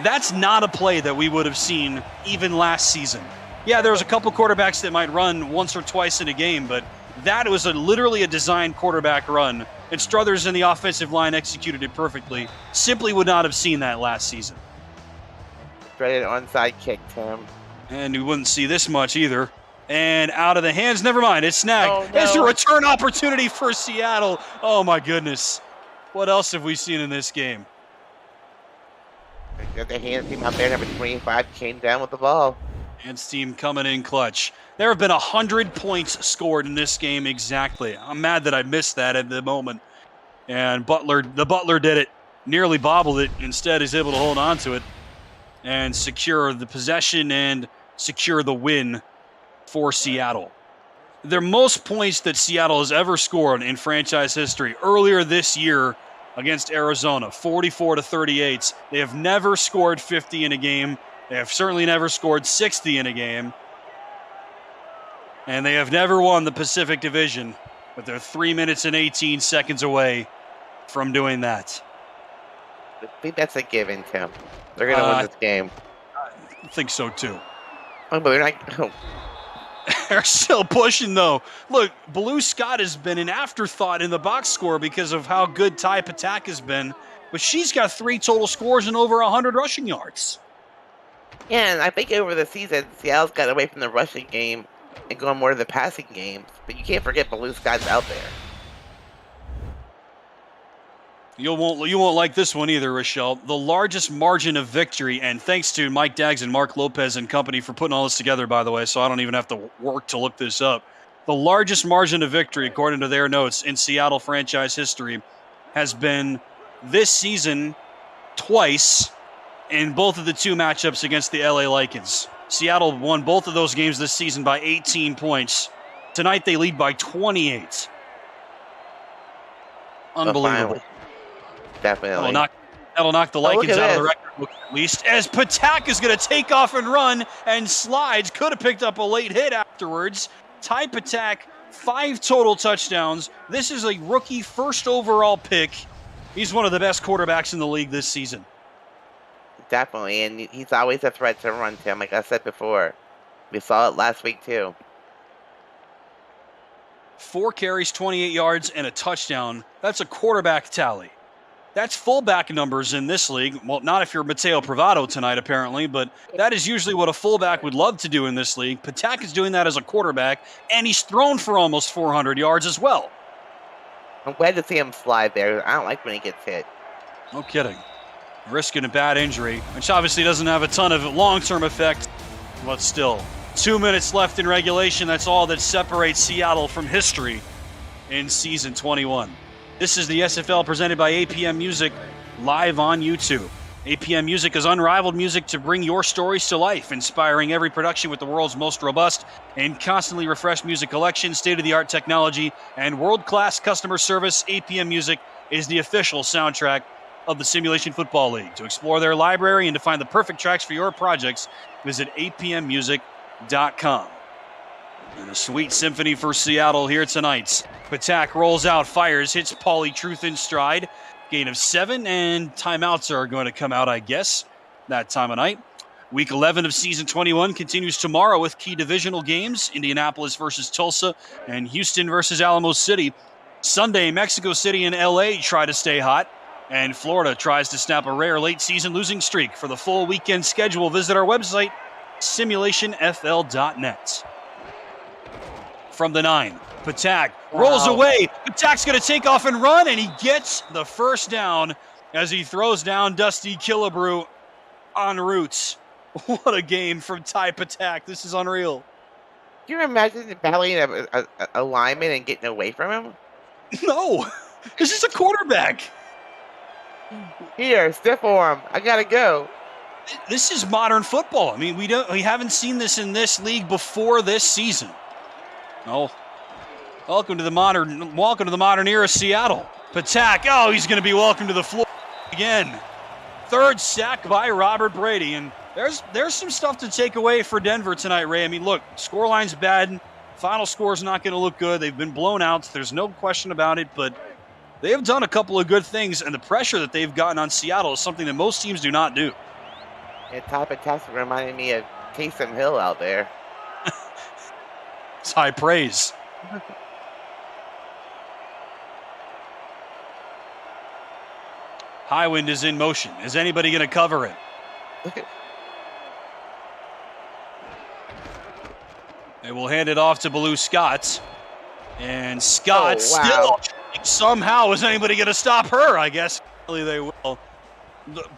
That's not a play that we would have seen even last season. Yeah, there was a couple quarterbacks that might run once or twice in a game, but that was literally a designed quarterback run, and Struthers and the offensive line executed it perfectly. Simply would not have seen that last season. Dreaded onside kick, Tim. And we wouldn't see this much either. And out of the hands, never mind, it's snagged. Oh, no. It's a return opportunity for Seattle. Oh my goodness. What else have we seen in this game? The hands team out there, number 25, came down with the ball. Hands team coming in clutch. There have been 100 points scored in this game exactly. I'm mad that I missed that at the moment. And the Butler did it, nearly bobbled it. Instead, is able to hold on to it and secure the possession and secure the win for Seattle. Their most points that Seattle has ever scored in franchise history earlier this year against Arizona, 44-38. They have never scored 50 in a game. They have certainly never scored 60 in a game. And they have never won the Pacific Division, but they're 3 minutes and 18 seconds away from doing that. I think that's a given, Tim. They're going to win this game. I think so, too. Oh, but they're not... Oh. They're still pushing, though. Look, Blue Scott has been an afterthought in the box score because of how good Ty Patak has been, but she's got 3 total scores and over 100 rushing yards. Yeah, and I think over the season, Seattle's got away from the rushing game and going more to the passing game, but you can't forget Blue Scott's out there. You won't like this one either, Rochelle. The largest margin of victory, and thanks to Mike Daggs and Mark Lopez and company for putting all this together, by the way, so I don't even have to work to look this up. The largest margin of victory, according to their notes, in Seattle franchise history has been this season twice in both of the two matchups against the LA Lycans. Seattle won both of those games this season by 18 points. Tonight they lead by 28. Unbelievable. Definitely. That'll knock the look Lycans at out of the this. record book at least. As Patak is going to take off and run and slides. Could have picked up a late hit afterwards. Ty Patak, 5 total touchdowns. This is a rookie first overall pick. He's one of the best quarterbacks in the league this season. Definitely, and he's always a threat to run, Tim, like I said before. We saw it last week, too. 4 carries, 28 yards, and a touchdown. That's a quarterback tally. That's fullback numbers in this league. Well, not if you're Matteo Privado tonight, apparently, but that is usually what a fullback would love to do in this league. Patak is doing that as a quarterback, and he's thrown for almost 400 yards as well. I'm glad to see him slide there. I don't like when he gets hit. No kidding. Risking a bad injury, which obviously doesn't have a ton of long-term effect, but still. 2 minutes left in regulation. That's all that separates Seattle from history in Season 21. This is the SFL presented by APM Music, live on YouTube. APM Music is unrivaled music to bring your stories to life, inspiring every production with the world's most robust and constantly refreshed music collection, state-of-the-art technology, and world-class customer service. APM Music is the official soundtrack of the Simulation Football League. To explore their library and to find the perfect tracks for your projects, visit apmmusic.com. And a sweet symphony for Seattle here tonight. Patak rolls out, fires, hits Pauly Truth in stride. Gain of 7, and timeouts are going to come out, I guess, that time of night. Week 11 of Season 21 continues tomorrow with key divisional games. Indianapolis versus Tulsa and Houston versus Alamo City. Sunday, Mexico City and LA try to stay hot. And Florida tries to snap a rare late-season losing streak. For the full weekend schedule, visit our website, simulationfl.net. From the 9, Patak rolls away. Patak's going to take off and run, and he gets the first down as he throws down Dusty Killebrew en route. What a game from Ty Patak. This is unreal. Can you imagine battling a lineman and getting away from him? No, this is a quarterback. Here, stiff arm. I gotta go. This is modern football. I mean, we haven't seen this in this league before this season. Oh, welcome to the modern era, Seattle. Patak, oh, he's going to be welcome to the floor again. 3rd sack by Robert Brady, and there's some stuff to take away for Denver tonight, Ray. I mean, look, scoreline's bad. Final score's not going to look good. They've been blown out. There's no question about it, but they have done a couple of good things, and the pressure that they've gotten on Seattle is something that most teams do not do. And Ty Patak reminded me of Taysom Hill out there. It's high praise. Highwind is in motion. Is anybody going to cover it? They will hand it off to Blue Scott. And Scott still somehow, is anybody going to stop her? I guess really they will.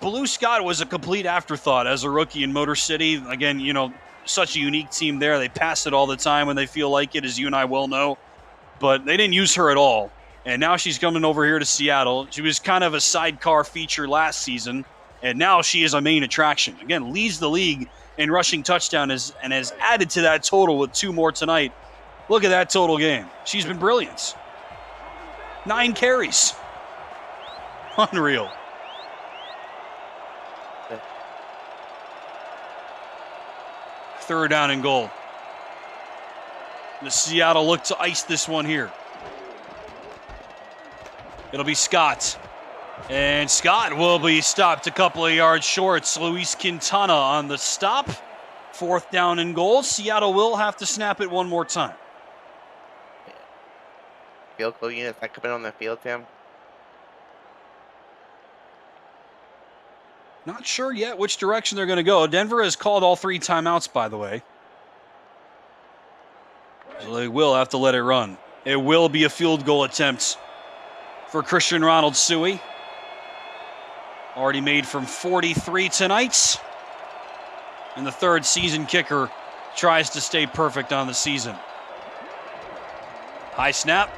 Blue Scott was a complete afterthought as a rookie in Motor City. Again, you know, such a unique team there. They pass it all the time when they feel like it, as you and I well know. But they didn't use her at all. And now she's coming over here to Seattle. She was kind of a sidecar feature last season, and now she is a main attraction. Again, leads the league in rushing touchdown and has added to that total with 2 more tonight. Look at that total game. She's been brilliant. 9 carries. Unreal. Third down and goal. The Seattle look to ice this one here. It'll be Scott. And Scott will be stopped a couple of yards short. It's Luis Quintana on the stop. 4th down and goal. Seattle will have to snap it one more time. Field goal units that coming on the field, Tim? Not sure yet which direction they're going to go. Denver has called all 3 timeouts, by the way. So they will have to let it run. It will be a field goal attempt for Christian Ronald Suey. Already made from 43 tonight. And the third season kicker tries to stay perfect on the season. High snap.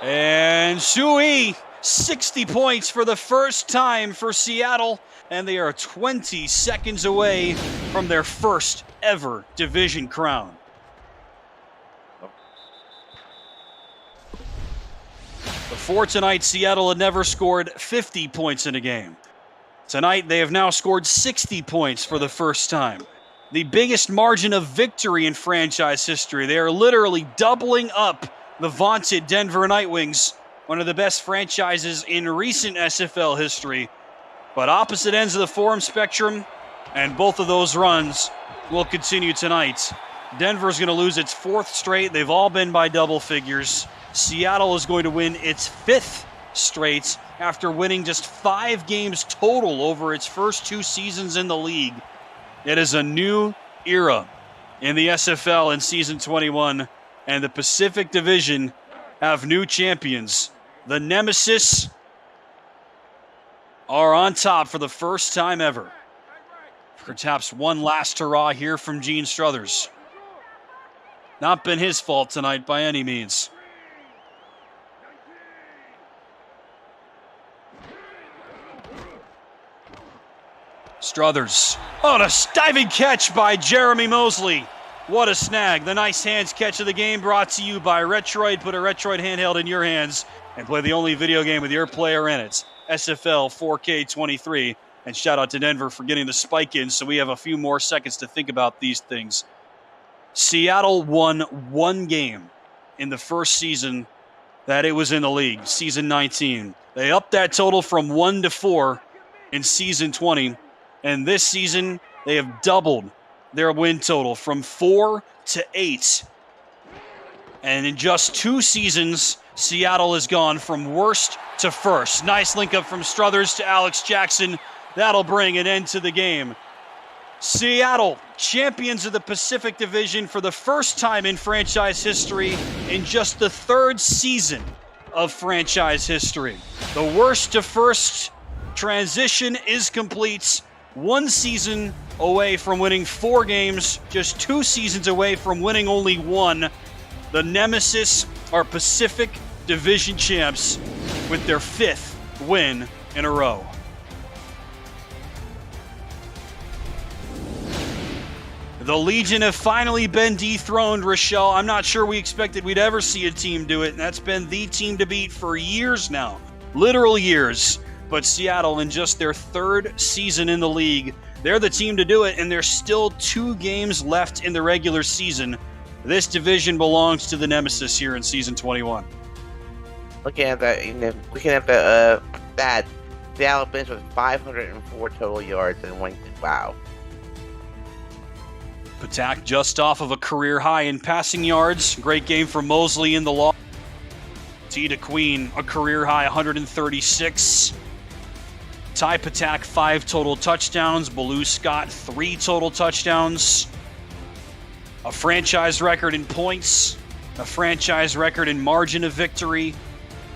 And Sui, 60 points for the first time for Seattle. And they are 20 seconds away from their first ever division crown. Before tonight, Seattle had never scored 50 points in a game. Tonight, they have now scored 60 points for the first time. The biggest margin of victory in franchise history. They are literally doubling up the vaunted Denver Nightwings, one of the best franchises in recent SFL history. But opposite ends of the form spectrum, and both of those runs will continue tonight. Denver's going to lose its fourth straight. They've all been by double figures. Seattle is going to win its fifth straight after winning just 5 games total over its first 2 seasons in the league. It is a new era in the SFL in season 21, and the Pacific Division have new champions. The Nemesis are on top for the first time ever. Perhaps one last hurrah here from Gene Struthers. Not been his fault tonight by any means. Struthers. Oh, a diving catch by Jeremy Mosley. What a snag. The nice hands catch of the game brought to you by Retroid. Put a Retroid handheld in your hands and play the only video game with your player in it. SFL 4K23. And shout out to Denver for getting the spike in so we have a few more seconds to think about these things. Seattle won 1 game in the first season that it was in the league, season 19. They upped that total from 1 to 4 in season 20. And this season, they have doubled their win total from 4 to 8. And in just 2 seasons, Seattle has gone from worst to first. Nice link up from Struthers to Alex Jackson. That'll bring an end to the game. Seattle, champions of the Pacific Division for the first time in franchise history in just the 3rd season of franchise history. The worst to first transition is complete. 1 season away from winning 4 games, just 2 seasons away from winning only 1. The Nemesis are Pacific Division champs with their 5th win in a row. The Legion have finally been dethroned, Rochelle. I'm not sure we expected we'd ever see a team do it, and that's been the team to beat for years now. Literal years. But Seattle, in just their 3rd season in the league, they're the team to do it, and there's still 2 games left in the regular season. This division belongs to the Nemesis here in season 21. Looking at the stats, Seattle finished with 504 total yards and 1. Wow. Patak just off of a career high in passing yards. Great game for Mosley in the law. T to Queen, a career high 136. Ty Patak, 5 total touchdowns. Baloo Scott, 3 total touchdowns. A franchise record in points. A franchise record in margin of victory.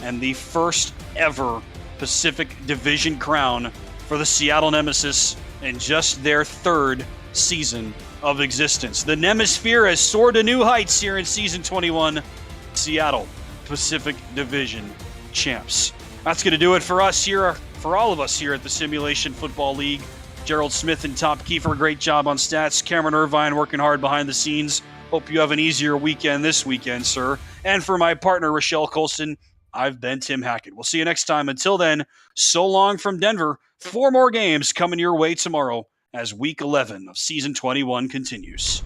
And the first ever Pacific Division crown for the Seattle Nemesis in just their 3rd season of existence. The Nemisphere has soared to new heights here in season 21. Seattle Pacific Division champs. That's going to do it for us here, for all of us here at the Simulation Football League. Gerald Smith and Top Kiefer, great job on stats. Cameron Irvine working hard behind the scenes. Hope you have an easier weekend this weekend, sir. And for my partner, Rochelle Colston, I've been Tim Hackett. We'll see you next time. Until then, so long from Denver. 4 more games coming your way tomorrow as Week 11 of Season 21 continues.